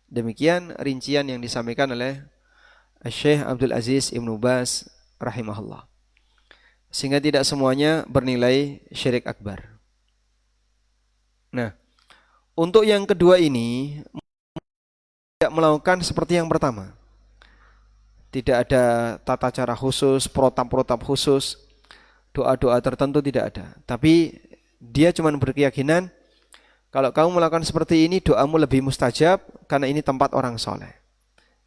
Speaker 1: Demikian rincian yang disampaikan oleh Syekh Abdul Aziz Ibnu Baz rahimahullah. Sehingga tidak semuanya bernilai syirik akbar. Nah, untuk yang kedua ini tidak melakukan seperti yang pertama. Tidak ada tata cara khusus, protap-protap khusus, doa-doa tertentu tidak ada. Tapi dia cuma berkeyakinan kalau kamu melakukan seperti ini doamu lebih mustajab karena ini tempat orang soleh.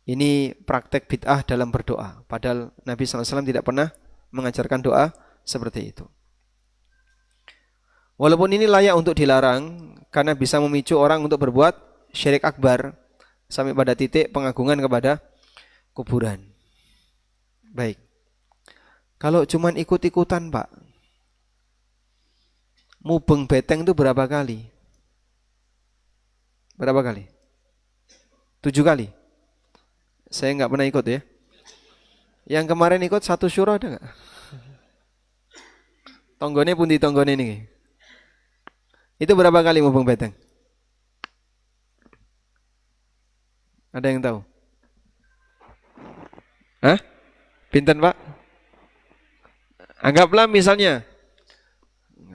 Speaker 1: Ini praktek bid'ah dalam berdoa. Padahal Nabi SAW tidak pernah mengajarkan doa seperti itu. Walaupun ini layak untuk dilarang karena bisa memicu orang untuk berbuat syirik akbar sampai pada titik pengagungan kepada kuburan. Baik. Kalau cuman ikut-ikutan, Pak, mubeng beteng itu berapa kali? Berapa kali? 7 kali. Saya nggak pernah ikut ya. Yang kemarin ikut satu syuro ada nggak? Tonggone pundi tonggone ini. Itu berapa kali mubeng beteng? Ada yang tahu? Hah? Pinten, Pak? Anggaplah misalnya,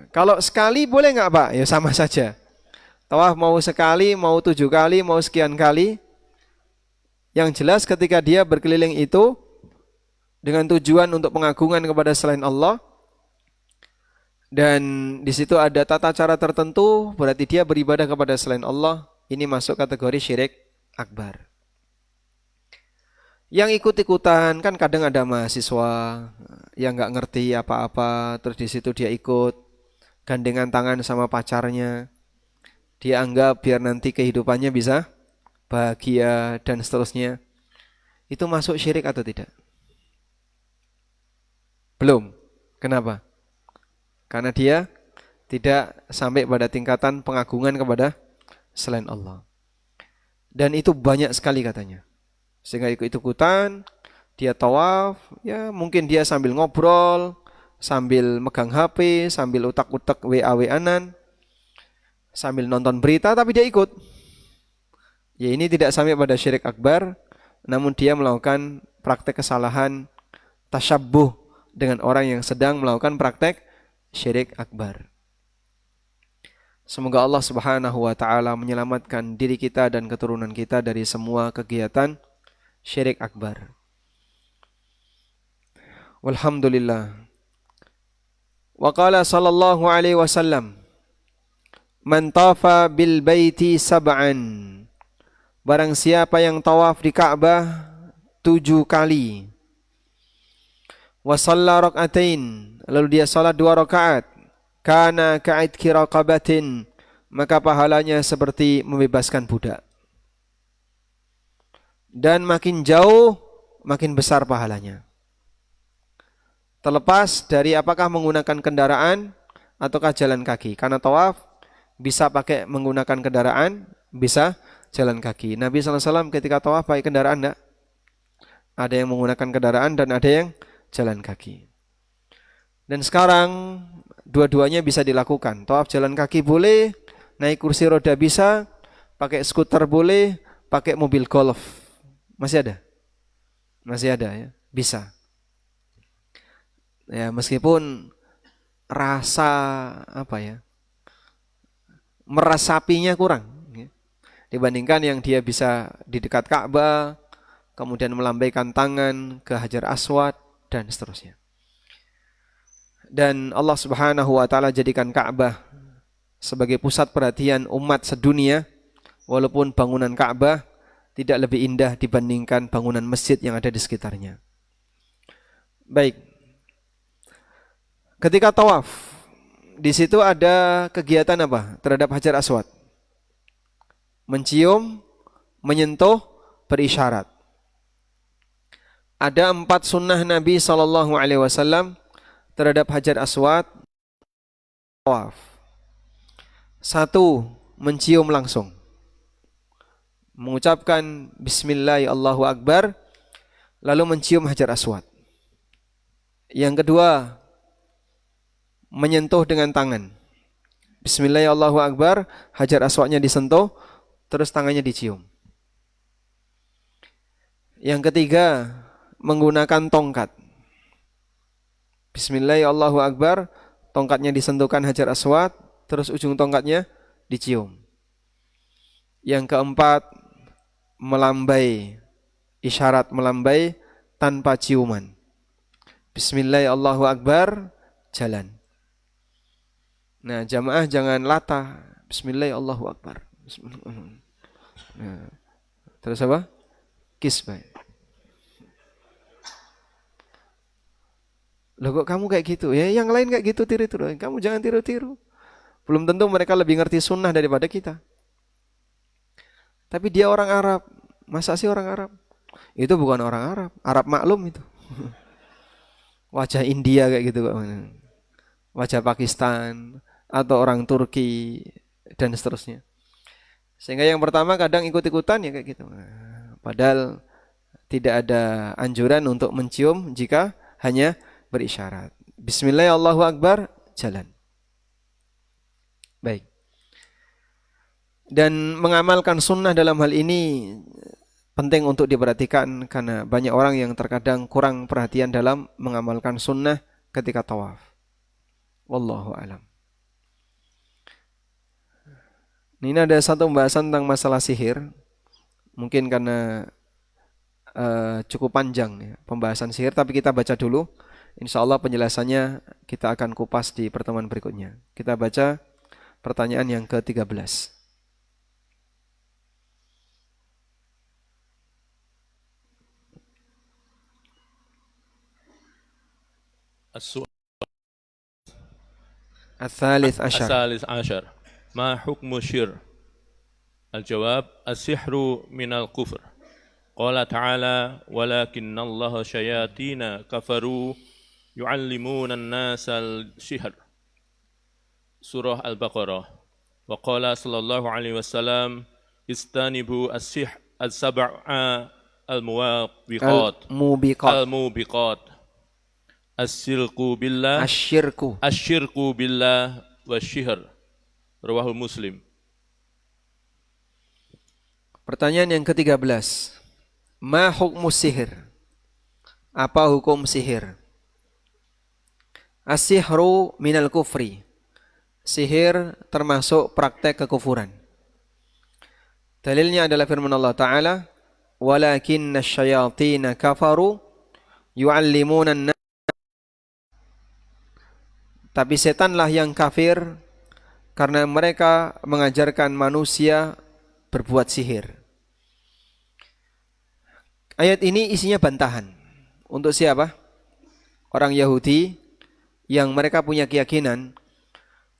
Speaker 1: kalau sekali boleh nggak, Pak? Ya sama saja. Tawaf mau sekali, mau 7 kali, mau sekian kali. Yang jelas ketika dia berkeliling itu dengan tujuan untuk pengagungan kepada selain Allah, dan di situ ada tata cara tertentu, berarti dia beribadah kepada selain Allah, ini masuk kategori syirik akbar. Yang ikut-ikutan kan kadang ada mahasiswa yang nggak ngerti apa-apa, terus di situ dia ikut gandengan tangan sama pacarnya. Dia anggap biar nanti kehidupannya bisa bahagia dan seterusnya. Itu masuk syirik atau tidak? Belum. Kenapa? Karena dia tidak sampai pada tingkatan pengagungan kepada selain Allah. Dan itu banyak sekali katanya. Sehingga ikut-ikutan, dia tawaf, ya mungkin dia sambil ngobrol, sambil megang HP, sambil utak-utak WA-WA-an. sambil nonton berita tapi dia ikut. Ya ini tidak sampai pada syirik akbar, namun dia melakukan praktek kesalahan tasyabbuh dengan orang yang sedang melakukan praktek syirik akbar. Semoga Allah Subhanahu wa taala menyelamatkan diri kita dan keturunan kita dari semua kegiatan syirik akbar. Walhamdulillah. Wa qala sallallahu alaihi wasallam, man tafa bil baiti sab'an. Barang siapa yang tawaf di Ka'bah 7 kali. Wa shalla rak'atain, lalu dia salat 2 rakaat. Kana ka'idki raqabatin, maka pahalanya seperti membebaskan budak. Dan makin jauh, makin besar pahalanya. Terlepas dari apakah menggunakan kendaraan ataukah jalan kaki. Karena tawaf bisa pakai menggunakan kendaraan, bisa jalan kaki. Nabi SAW ketika tawaf pakai kendaraan enggak? Ada yang menggunakan kendaraan dan ada yang jalan kaki. Dan sekarang dua-duanya bisa dilakukan. Tawaf jalan kaki boleh, naik kursi roda bisa, pakai skuter boleh, pakai mobil golf. Masih ada? Masih ada ya, bisa. Ya, meskipun rasa meresapinya kurang ya, dibandingkan yang dia bisa di dekat Ka'bah, kemudian melambaikan tangan ke Hajar Aswad dan seterusnya. Dan Allah Subhanahu wa taala jadikan Ka'bah sebagai pusat perhatian umat sedunia, walaupun bangunan Ka'bah tidak lebih indah dibandingkan bangunan masjid yang ada di sekitarnya. Baik. Ketika tawaf, di situ ada kegiatan apa terhadap Hajar Aswad? Mencium, menyentuh, berisyarat. Ada 4 sunnah Nabi SAW terhadap Hajar Aswad tawaf. 1, mencium langsung. Mengucapkan Bismillah Allahu Akbar, lalu mencium Hajar Aswad. Yang kedua, menyentuh dengan tangan. Bismillah Allahu Akbar, Hajar Aswadnya disentuh, terus tangannya dicium. Yang ketiga, menggunakan tongkat. Bismillah Allahu Akbar, tongkatnya disentuhkan Hajar Aswad, terus ujung tongkatnya dicium. Yang keempat, melambai, isyarat melambai tanpa ciuman. Bismillah Allahu Akbar, jalan. Nah, jamaah jangan latah. Bismillah Allahu Akbar. Bismillah. Nah, terus apa? Kisbah. Loh kok kamu kayak gitu? Ya yang lain kayak gitu tiru-tiru. Kamu jangan tiru-tiru. Belum tentu mereka lebih ngerti sunnah daripada kita. Tapi dia orang Arab. Masa sih orang Arab? Itu bukan orang Arab. Arab maklum itu. Wajah India kayak gitu kok. Wajah Pakistan atau orang Turki dan seterusnya. Sehingga yang pertama kadang ikut-ikutan ya kayak gitu. Padahal tidak ada anjuran untuk mencium jika hanya berisyarat. Bismillah Allahu Akbar, jalan. Baik. Dan mengamalkan sunnah dalam hal ini penting untuk diperhatikan karena banyak orang yang terkadang kurang perhatian dalam mengamalkan sunnah ketika tawaf. Wallahu a'lam. Ini ada satu pembahasan tentang masalah sihir. Mungkin karena cukup panjang ya, pembahasan sihir, tapi kita baca dulu. Insya Allah penjelasannya kita akan kupas di pertemuan berikutnya. Kita baca pertanyaan yang ke-13. Al-thalith ashar.
Speaker 2: الثالث عشر ما حكم الشر الجواب السحر من الكفر قال تعالى ولكن الله شياطين كفروا يعلمون الناس السحر سورة البقرة وقال صلى الله عليه وسلم استنبوا السحر السبع الموبقات الشرك بالله والشهر Rawahul Muslim.
Speaker 1: Pertanyaan yang ke-13. Ma hukmus sihir? Apa hukum sihir? As-sihru minal kufri. Sihir termasuk praktek kekufuran. Dalilnya adalah firman Allah Ta'ala, walakinna syayatina kafaru yu'allimuna an-nas. Tapi setanlah yang kafir karena mereka mengajarkan manusia berbuat sihir. Ayat ini isinya bantahan. Untuk siapa? Orang Yahudi yang mereka punya keyakinan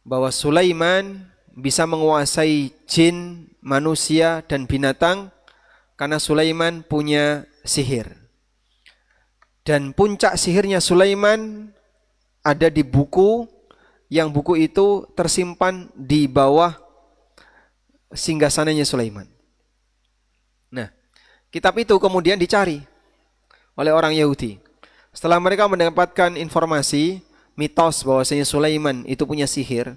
Speaker 1: bahwa Sulaiman bisa menguasai jin, manusia, dan binatang karena Sulaiman punya sihir. Dan puncak sihirnya Sulaiman ada di buku, yang buku itu tersimpan di bawah singgasananya Sulaiman. Nah, kitab itu kemudian dicari oleh orang Yahudi. Setelah mereka mendapatkan informasi, mitos bahwasanya Sulaiman itu punya sihir,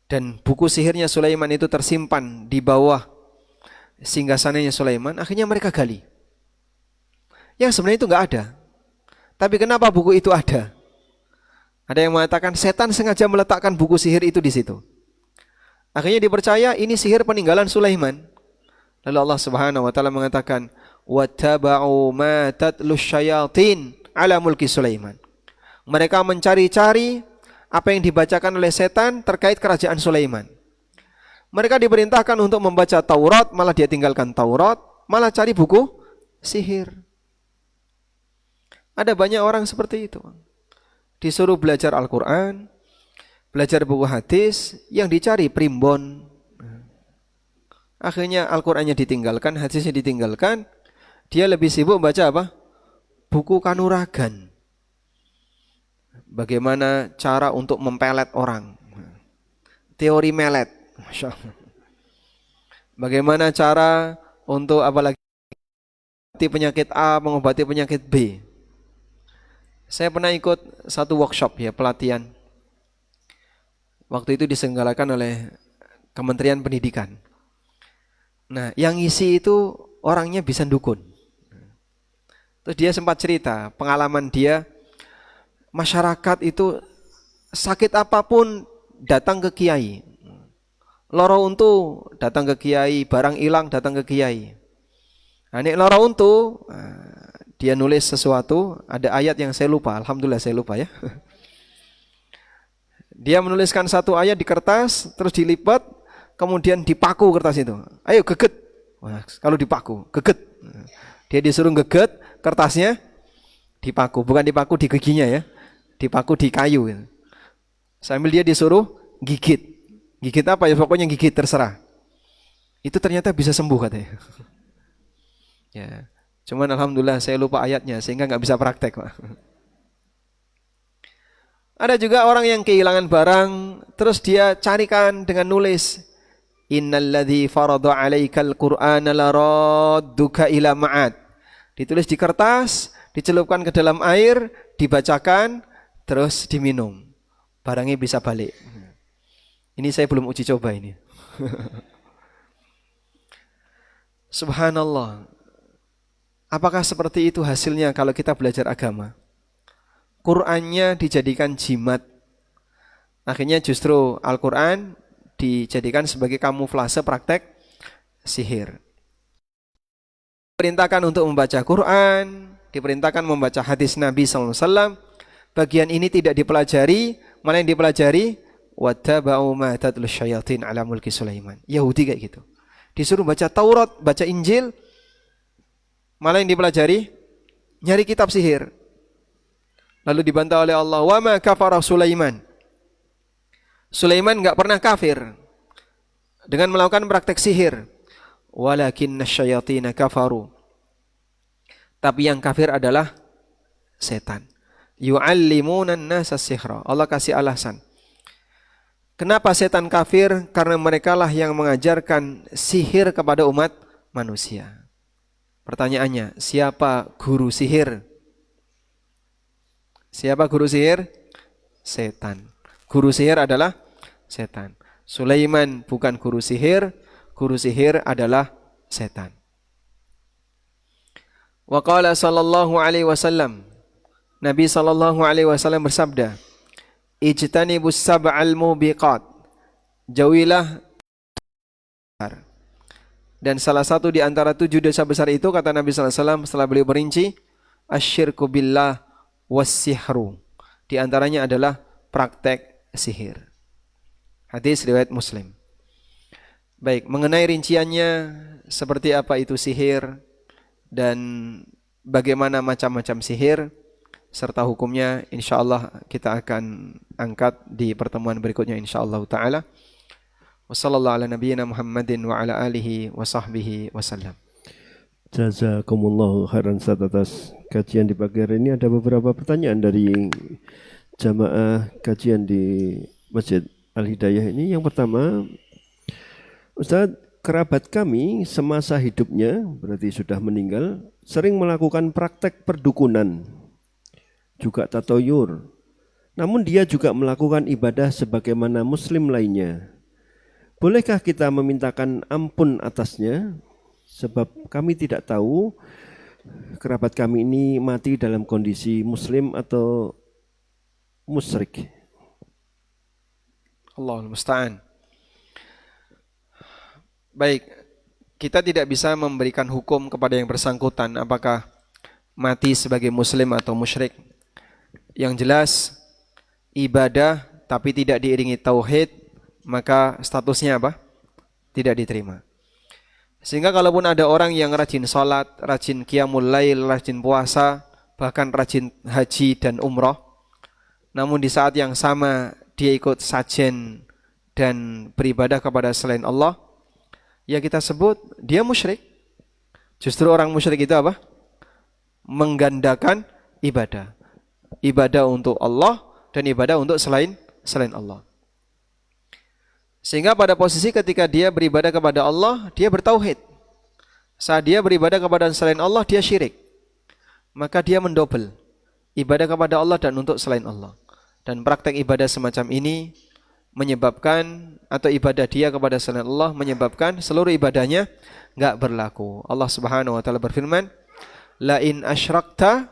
Speaker 1: dan buku sihirnya Sulaiman itu tersimpan di bawah singgasananya Sulaiman, akhirnya mereka gali. Yang sebenarnya itu nggak ada. Tapi kenapa buku itu ada? Ada yang mengatakan setan sengaja meletakkan buku sihir itu di situ. Akhirnya dipercaya ini sihir peninggalan Sulaiman. Lalu Allah Subhanahu wa taala mengatakan, "Wattaba'u ma tatlu syayatin 'ala mulki Sulaiman." Mereka mencari-cari apa yang dibacakan oleh setan terkait kerajaan Sulaiman. Mereka diperintahkan untuk membaca Taurat, malah dia tinggalkan Taurat, malah cari buku sihir. Ada banyak orang seperti itu. Disuruh belajar Al-Quran, belajar buku hadis, yang dicari primbon. Akhirnya Al-Qurannya ditinggalkan, hadisnya ditinggalkan. Dia lebih sibuk baca apa? Buku kanuragan. Bagaimana cara untuk mempelet orang. Teori melet. Masya Allah. Bagaimana cara untuk apalagi penyakit A mengobati penyakit B. Saya pernah ikut satu workshop ya, pelatihan. Waktu itu diselenggarakan oleh Kementerian Pendidikan. Nah, yang isi itu orangnya bisa dukun. Terus dia sempat cerita pengalaman dia, masyarakat itu sakit apapun datang ke kiai. Loro untu datang ke kiai, barang hilang datang ke kiai. Nah, ini loro untu, dia nulis sesuatu, ada ayat yang saya lupa, alhamdulillah saya lupa ya. Dia menuliskan satu ayat di kertas, terus dilipat, kemudian dipaku kertas itu. Ayo geget. Wah, kalau dipaku, geget. Dia disuruh geget kertasnya, dipaku, bukan dipaku di giginya ya, dipaku di kayu. Sambil dia disuruh gigit. Gigit apa ya? Pokoknya gigit terserah. Itu ternyata bisa sembuh katanya. Ya, cuman alhamdulillah saya lupa ayatnya sehingga nggak bisa praktek, Pak. Ada juga orang yang kehilangan barang, terus dia carikan dengan nulis, innalladzi farada 'alaikal qur'ana laradduka ila ma'ad. Ditulis di kertas, dicelupkan ke dalam air, dibacakan, terus diminum. Barangnya bisa balik. Ini saya belum uji coba ini. Subhanallah. Apakah seperti itu hasilnya kalau kita belajar agama? Qur'annya dijadikan jimat. Akhirnya justru Al-Quran dijadikan sebagai kamuflase praktek sihir. Diperintahkan untuk membaca Quran, diperintahkan membaca hadis Nabi SAW. Bagian ini tidak dipelajari, malah yang dipelajari wattaba'u ma tatlu syayatin 'ala mulki Sulaiman. Yahudi kayak gitu. Disuruh baca Taurat, baca Injil, malah yang dipelajari nyari kitab sihir. Lalu dibantah oleh Allah, wa ma kafara Sulaiman. Sulaiman enggak pernah kafir dengan melakukan praktek sihir. Walakinna syayatina kafaru. Tapi yang kafir adalah setan. Yu'allimuna an-nasa sihra. Allah kasih alasan. Kenapa setan kafir? Karena merekalah yang mengajarkan sihir kepada umat manusia. Pertanyaannya, siapa guru sihir? Siapa guru sihir? Setan. Guru sihir adalah setan. Sulaiman bukan guru sihir adalah setan. Wa qala sallallahu alaihi wasallam, Nabi sallallahu alaihi wasallam bersabda, ijtanibus sab'al mubiqat, jauhilah. Dan salah satu di antara 7 dosa besar itu, kata Nabi sallallahu alaihi wasallam setelah beliau berinci, asyirku billah wassihru, di antaranya adalah praktek sihir. Hadis riwayat Muslim. Baik, mengenai rinciannya seperti apa itu sihir dan bagaimana macam-macam sihir serta hukumnya, insyaallah kita akan angkat di pertemuan berikutnya insyaallah taala. Wassallallahu ala nabiyyina Muhammadin wa ala alihi wa sahbihi wasallam.
Speaker 3: Jazakumullahu khairan Ustaz atas kajian di pagi hari ini. Ada beberapa pertanyaan dari jamaah kajian di Masjid Al-Hidayah ini. Yang pertama, Ustaz, kerabat kami semasa hidupnya, berarti sudah meninggal, sering melakukan praktek perdukunan, juga tatoyur. Namun dia juga melakukan ibadah sebagaimana muslim lainnya. Bolehkah kita memintakan ampun atasnya? Sebab kami tidak tahu kerabat kami ini mati dalam kondisi muslim atau musyrik.
Speaker 1: Allahul musta'an. Baik, kita tidak bisa memberikan hukum kepada yang bersangkutan apakah mati sebagai muslim atau musyrik. Yang jelas ibadah tapi tidak diiringi tauhid, maka statusnya apa? Tidak diterima. Sehingga kalaupun ada orang yang rajin salat, rajin qiyamul lail, rajin puasa, bahkan rajin haji dan umrah, namun di saat yang sama dia ikut sajen dan beribadah kepada selain Allah, ya kita sebut dia musyrik. Justru orang musyrik itu apa? Menggandakan ibadah. Ibadah untuk Allah dan ibadah untuk selain Allah. Sehingga pada posisi ketika dia beribadah kepada Allah, dia bertauhid. Saat dia beribadah kepada selain Allah, dia syirik. Maka dia mendobel ibadah kepada Allah dan untuk selain Allah. Dan praktek ibadah semacam ini menyebabkan, atau ibadah dia kepada selain Allah menyebabkan seluruh ibadahnya enggak berlaku. Allah Subhanahu wa taala berfirman, "La in asyrakta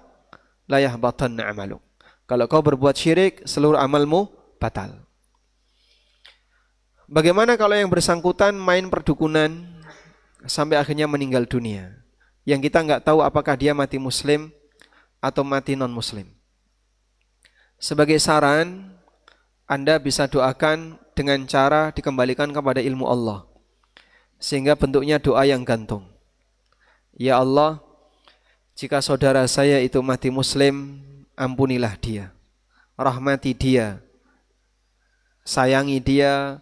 Speaker 1: la yahbatanna 'amaluk." Kalau kau berbuat syirik, seluruh amalmu batal. Bagaimana kalau yang bersangkutan main perdukunan sampai akhirnya meninggal dunia, yang kita enggak tahu apakah dia mati muslim atau mati non muslim? Sebagai saran, Anda bisa doakan dengan cara dikembalikan kepada ilmu Allah, sehingga bentuknya doa yang gantung. Ya Allah, jika saudara saya itu mati muslim, ampunilah dia, rahmati dia, sayangi dia,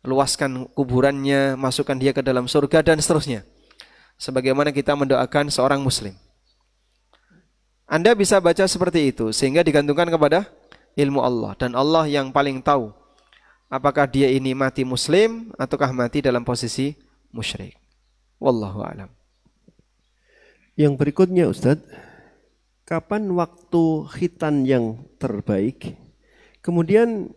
Speaker 1: luaskan kuburannya, masukkan dia ke dalam surga, dan seterusnya. Sebagaimana kita mendoakan seorang muslim. Anda bisa baca seperti itu, sehingga digantungkan kepada ilmu Allah. Dan Allah yang paling tahu apakah dia ini mati muslim ataukah mati dalam posisi musyrik. Wallahu a'lam.
Speaker 3: Yang berikutnya Ustadz, kapan waktu khitan yang terbaik? Kemudian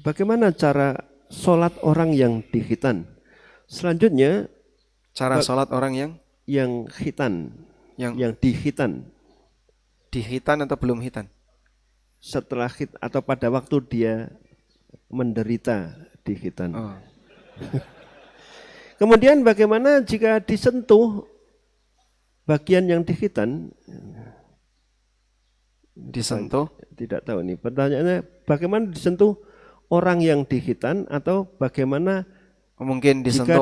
Speaker 3: bagaimana cara sholat orang yang dikhitan? Selanjutnya,
Speaker 1: cara sholat orang
Speaker 3: yang khitan, yang dikhitan.
Speaker 1: Dikhitan atau belum khitan?
Speaker 3: Setelah atau pada waktu dia menderita dikhitan.
Speaker 1: Oh.
Speaker 3: Kemudian bagaimana jika disentuh bagian yang dikhitan?
Speaker 1: Disentuh?
Speaker 3: Tidak tahu nih. Pertanyaannya, bagaimana disentuh orang yang dikhitan, atau bagaimana
Speaker 1: mungkin
Speaker 3: jika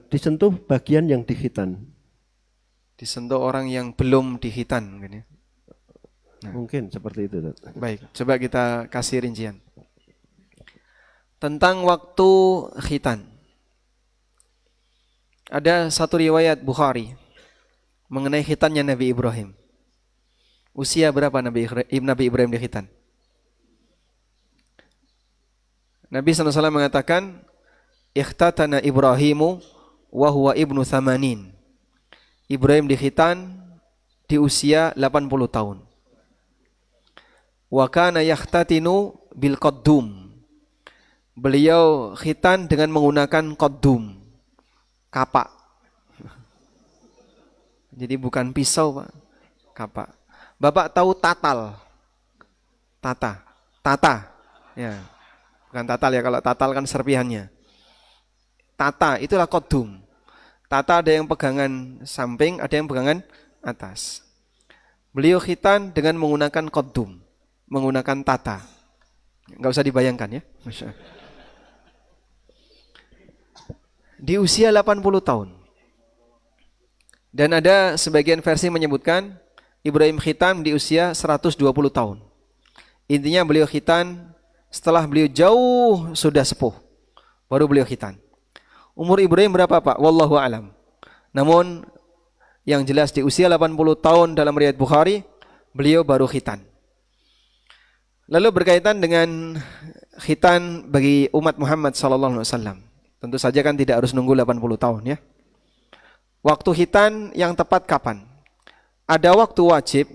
Speaker 3: disentuh bagian yang dikhitan?
Speaker 1: Disentuh orang yang belum dikhitan mungkin ya. Nah.
Speaker 3: Mungkin seperti itu.
Speaker 1: Baik, coba kita kasih rincian tentang waktu khitan. Ada satu riwayat Bukhari mengenai khitannya Nabi Ibrahim. Usia berapa Nabi Ibrahim dikhitan? Nabi SAW mengatakan, ikhtatana Ibrahimu wa huwa ibnu thamanin. Ibrahim dikhitan di usia 80 tahun. Wa kana yakhtatinu bil qaddum. Beliau khitan dengan menggunakan qaddum, kapak. Jadi bukan pisau, Pak. Kapak. Bapak tahu tatal? Tata. Ya. Bukan tatal ya, kalau tatal kan serpihannya. Tata itulah qaddum. Tata ada yang pegangan samping, ada yang pegangan atas. Beliau khitan dengan menggunakan qaddum, menggunakan tata. Enggak usah dibayangkan ya. Masya Allah. Di usia 80 tahun. Dan ada sebagian versi menyebutkan Ibrahim khitan di usia 120 tahun. Intinya beliau khitan setelah beliau jauh sudah sepuh, baru beliau khitan. Umur Ibrahim berapa, Pak? Wallahu alam. Namun yang jelas di usia 80 tahun dalam riwayat Bukhari, beliau baru khitan. Lalu berkaitan dengan khitan bagi umat Muhammad sallallahu alaihi wasallam. Tentu saja kan tidak harus nunggu 80 tahun ya. Waktu khitan yang tepat kapan? Ada waktu wajib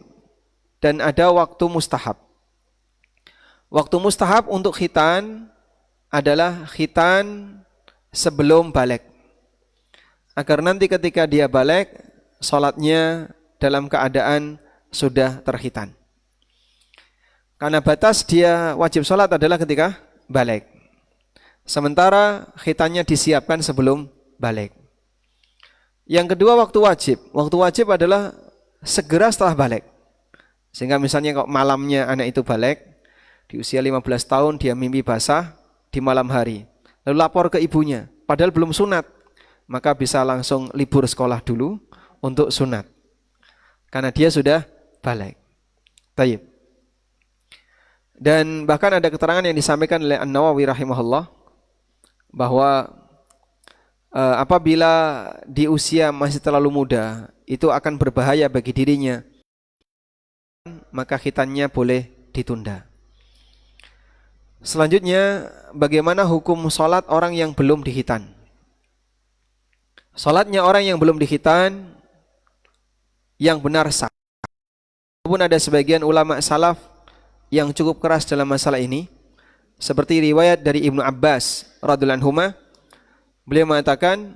Speaker 1: dan ada waktu mustahab. Waktu mustahab untuk khitan adalah khitan sebelum balik. Agar nanti ketika dia balik, sholatnya dalam keadaan sudah terkhitan. Karena batas dia wajib sholat adalah ketika balik. Sementara khitannya disiapkan sebelum balik. Yang kedua waktu wajib. Waktu wajib adalah segera setelah balik. Sehingga misalnya kalau malamnya anak itu balik, di usia 15 tahun dia mimpi basah di malam hari. Lalu lapor ke ibunya, padahal belum sunat. Maka bisa langsung libur sekolah dulu untuk sunat. Karena dia sudah balik. Tayyib. Dan bahkan ada keterangan yang disampaikan oleh An-Nawawi rahimahullah bahwa apabila di usia masih terlalu muda itu akan berbahaya bagi dirinya, maka khitannya boleh ditunda. Selanjutnya, bagaimana hukum sholat orang yang belum dikhitan? Sholatnya orang yang belum dikhitan yang benar sah. Walaupun ada sebagian ulama salaf yang cukup keras dalam masalah ini, seperti riwayat dari Ibnu Abbas radhiyallahu anhuma, beliau mengatakan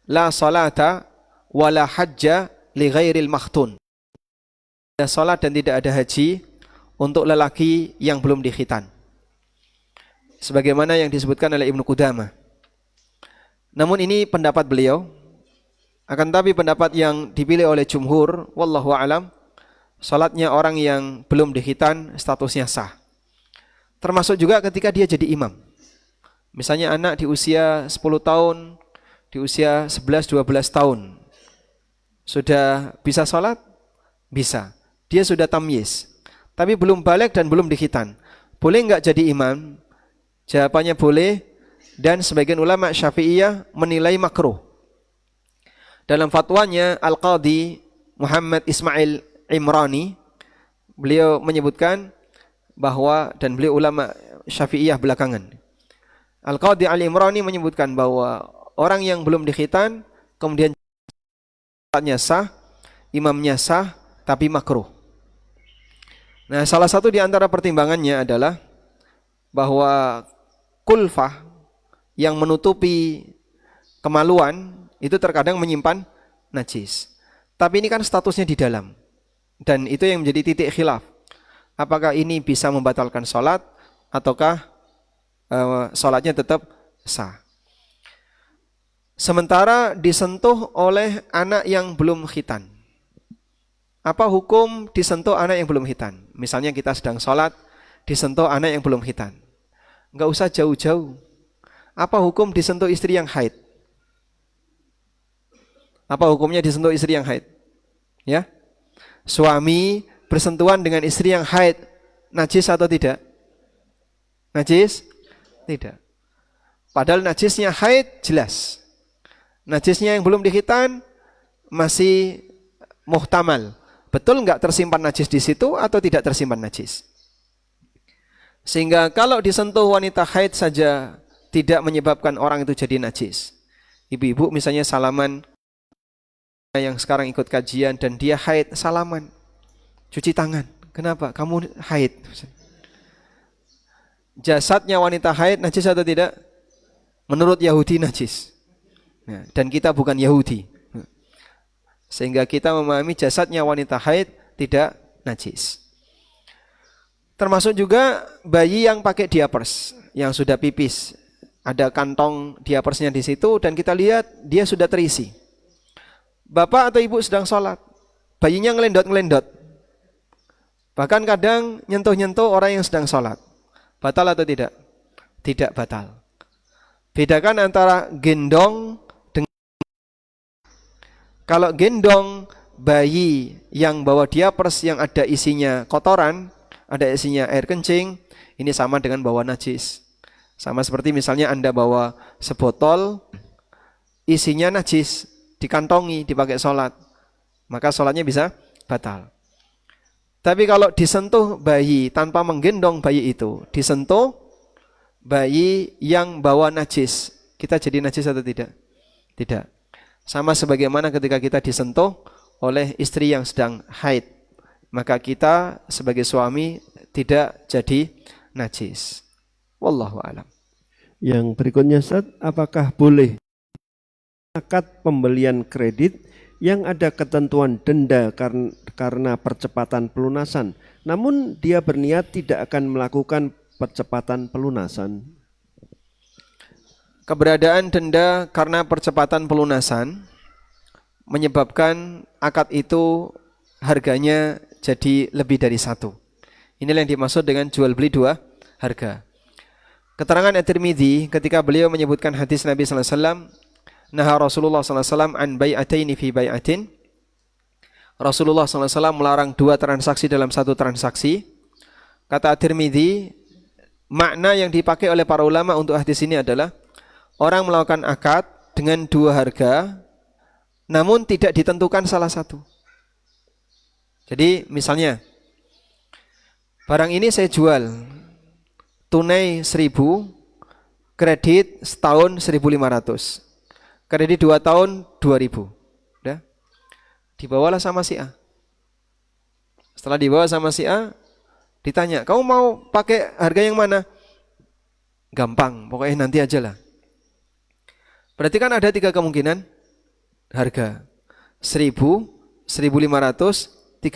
Speaker 1: la salata wala hajja li ghairil makhtun. Tidak ada salat dan tidak ada haji untuk lelaki yang belum dikhitan. Sebagaimana yang disebutkan oleh Ibnu Qudamah. Namun ini pendapat beliau. Akan tapi pendapat yang dipilih oleh jumhur, wallahu alam, salatnya orang yang belum dikhitan statusnya sah. Termasuk juga ketika dia jadi imam. Misalnya anak di usia 10 tahun, di usia 11-12 tahun. Sudah bisa salat? Bisa. Dia sudah tamyiz. Tapi belum balik dan belum dikhitan. Boleh enggak jadi imam? Jawabannya boleh. Dan sebagian ulama Syafi'iyah menilai makruh. Dalam fatwanya Al-Qadhi Muhammad Ismail Imrani, beliau menyebutkan bahwa, dan beliau ulama Syafi'iyah belakangan, Al-Qadhi Al-Imrani menyebutkan bahwa orang yang belum dikhitan kemudian salatnya sah, imamnya sah, tapi makruh. Nah, salah satu di antara pertimbangannya adalah bahwa kulfah yang menutupi kemaluan itu terkadang menyimpan najis. Tapi ini kan statusnya di dalam. Dan itu yang menjadi titik khilaf. Apakah ini bisa membatalkan sholat ataukah sholatnya tetap sah. Sementara disentuh oleh anak yang belum khitan. Apa hukum disentuh anak yang belum khitan? Misalnya kita sedang sholat, disentuh anak yang belum khitan. Enggak usah jauh-jauh. Apa hukum disentuh istri yang haid? Apa hukumnya disentuh istri yang haid? Ya, suami bersentuhan dengan istri yang haid, najis atau tidak? Najis? Tidak. Padahal najisnya haid jelas. Najisnya yang belum dikhitan masih muhtamal. Betul enggak tersimpan najis di situ atau tidak tersimpan najis? Sehingga kalau disentuh wanita haid saja tidak menyebabkan orang itu jadi najis. Ibu-ibu misalnya salaman, yang sekarang ikut kajian dan dia haid, salaman, cuci tangan. Kenapa? Kamu haid. jasadnya wanita haid najis atau tidak? Menurut Yahudi najis. Nah, dan kita bukan Yahudi. Sehingga kita memahami jasadnya wanita haid tidak najis. Termasuk juga bayi yang pakai diapers, yang sudah pipis. Ada kantong diapersnya di situ dan kita lihat dia sudah terisi. Bapak atau ibu sedang sholat, bayinya ngelendot-ngelendot. Bahkan kadang nyentuh-nyentuh orang yang sedang sholat. Batal atau tidak? Tidak batal. Bedakan antara gendong dengan... Kalau gendong bayi yang bawa diapers yang ada isinya kotoran, ada isinya air kencing, ini sama dengan bawa najis. Sama seperti misalnya Anda bawa sebotol, isinya najis, dikantongi, dipakai sholat. Maka sholatnya bisa batal. Tapi kalau disentuh bayi tanpa menggendong bayi itu, disentuh bayi yang bawa najis, kita jadi najis atau tidak? Tidak. Sama sebagaimana ketika kita disentuh oleh istri yang sedang haid, maka kita sebagai suami tidak jadi najis. Wallahu a'lam.
Speaker 3: Yang berikutnya Ustaz, apakah boleh akad pembelian kredit yang ada ketentuan denda karena percepatan pelunasan, namun dia berniat tidak akan melakukan percepatan pelunasan?
Speaker 1: Keberadaan denda karena percepatan pelunasan menyebabkan akad itu harganya jadi lebih dari satu. Inilah yang dimaksud dengan jual beli dua harga. Keterangan At-Tirmidzi ketika beliau menyebutkan hadis Nabi sallallahu alaihi wasallam, naha Rasulullah sallallahu alaihi wasallam an bai'ataini fi bai'atin. Rasulullah sallallahu alaihi wasallam melarang dua transaksi dalam satu transaksi. Kata At-Tirmidzi, makna yang dipakai oleh para ulama untuk hadis ini adalah orang melakukan akad dengan dua harga namun tidak ditentukan salah satu. Jadi misalnya barang ini saya jual tunai 1.000, kredit setahun 1.500, kredit 2 tahun 2.000. Udah? Dibawalah sama si A. Setelah dibawa sama si A, ditanya, kamu mau pakai harga yang mana? Gampang, pokoknya nanti aja lah. Berarti kan ada 3 kemungkinan harga. 1.000, 1.500, 2.000.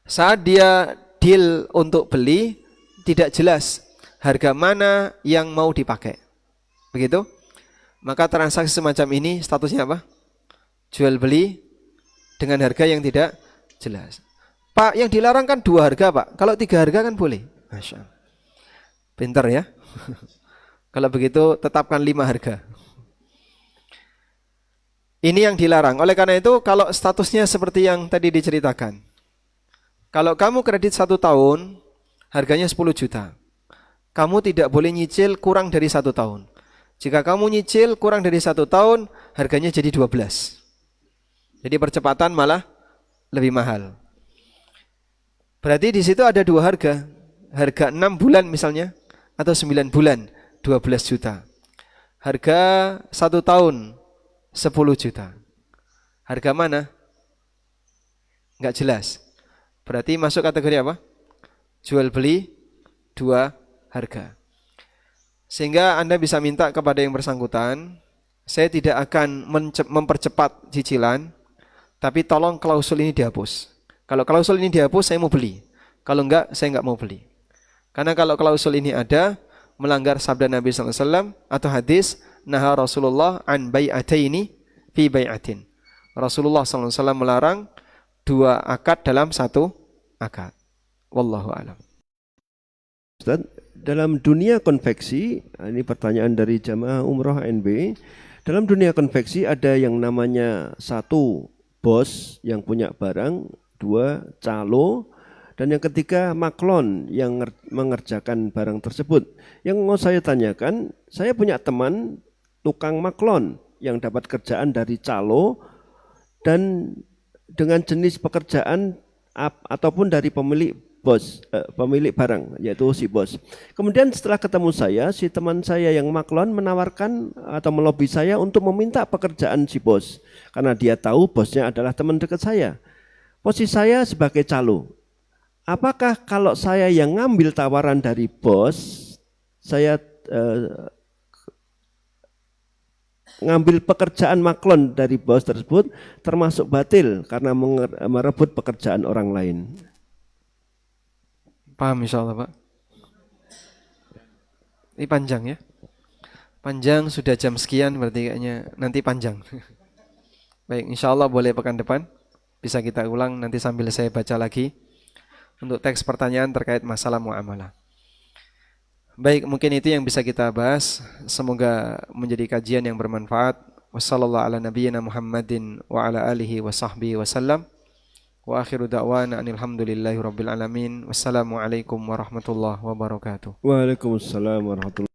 Speaker 1: Saat dia deal untuk beli, tidak jelas harga mana yang mau dipakai. Begitu? Maka transaksi semacam ini statusnya apa? Jual beli dengan harga yang tidak jelas. Pak, yang dilarang kan 2 harga, Pak. Kalau 3 harga kan boleh. Masya Allah. Pintar ya. Kalau begitu tetapkan 5 harga. Ini yang dilarang. Oleh karena itu kalau statusnya seperti yang tadi diceritakan. Kalau kamu kredit 1 tahun, harganya 10 juta. Kamu tidak boleh nyicil kurang dari 1 tahun. Jika kamu nyicil kurang dari 1 tahun, harganya jadi 12. Jadi percepatan malah lebih mahal. Berarti di situ ada 2 harga. Harga 6 bulan misalnya, atau 9 bulan, 12 juta. Harga 1 tahun, 10 juta. Harga mana? Enggak jelas. Berarti masuk kategori apa? Jual beli 2 harga. Sehingga Anda bisa minta kepada yang bersangkutan, saya tidak akan mempercepat cicilan, tapi tolong klausul ini dihapus. Kalau klausul ini dihapus, saya mau beli. Kalau enggak, saya enggak mau beli. Karena kalau klausul ini ada, melanggar sabda Nabi SAW atau hadis, naha Rasulullah an bai'ataini fi bai'atin. Rasulullah SAW melarang 2 akad dalam 1 akad. Wallahu a'lam.
Speaker 3: Ustaz, dalam dunia konveksi, ini pertanyaan dari jamaah umroh NB. Dalam dunia konveksi ada yang namanya 1 bos yang punya barang, 2 calo, dan yang ketiga maklon yang mengerjakan barang tersebut. Yang mau saya tanyakan, saya punya teman tukang maklon yang dapat kerjaan dari calo dan dengan jenis pekerjaan ataupun dari pemilik barang, yaitu si bos. Kemudian setelah ketemu saya, si teman saya yang maklon menawarkan atau melobi saya untuk meminta pekerjaan si bos, karena dia tahu bosnya adalah teman dekat saya. Posisi saya sebagai calo. apakah kalau saya yang ngambil tawaran dari bos, saya ngambil pekerjaan maklon dari bos tersebut termasuk batil karena merebut pekerjaan orang lain?
Speaker 1: Paham insyaallah, Pak? Ini panjang ya. Panjang, sudah jam sekian berarti kayaknya nanti panjang. Baik, insyaallah boleh pekan depan bisa kita ulang nanti sambil saya baca lagi untuk teks pertanyaan terkait masalah muamalah. Baik, mungkin itu yang bisa kita bahas. Semoga menjadi kajian yang bermanfaat. Wassallallahu ala nabiyyina Muhammadin wa ala alihi wa sahbihi wasallam. Wa akhiru da'wana anil hamdulillahi rabbil alamin. Wassalamualaikum warahmatullahi wabarakatuh.
Speaker 3: Waalaikumsalam warahmatullahi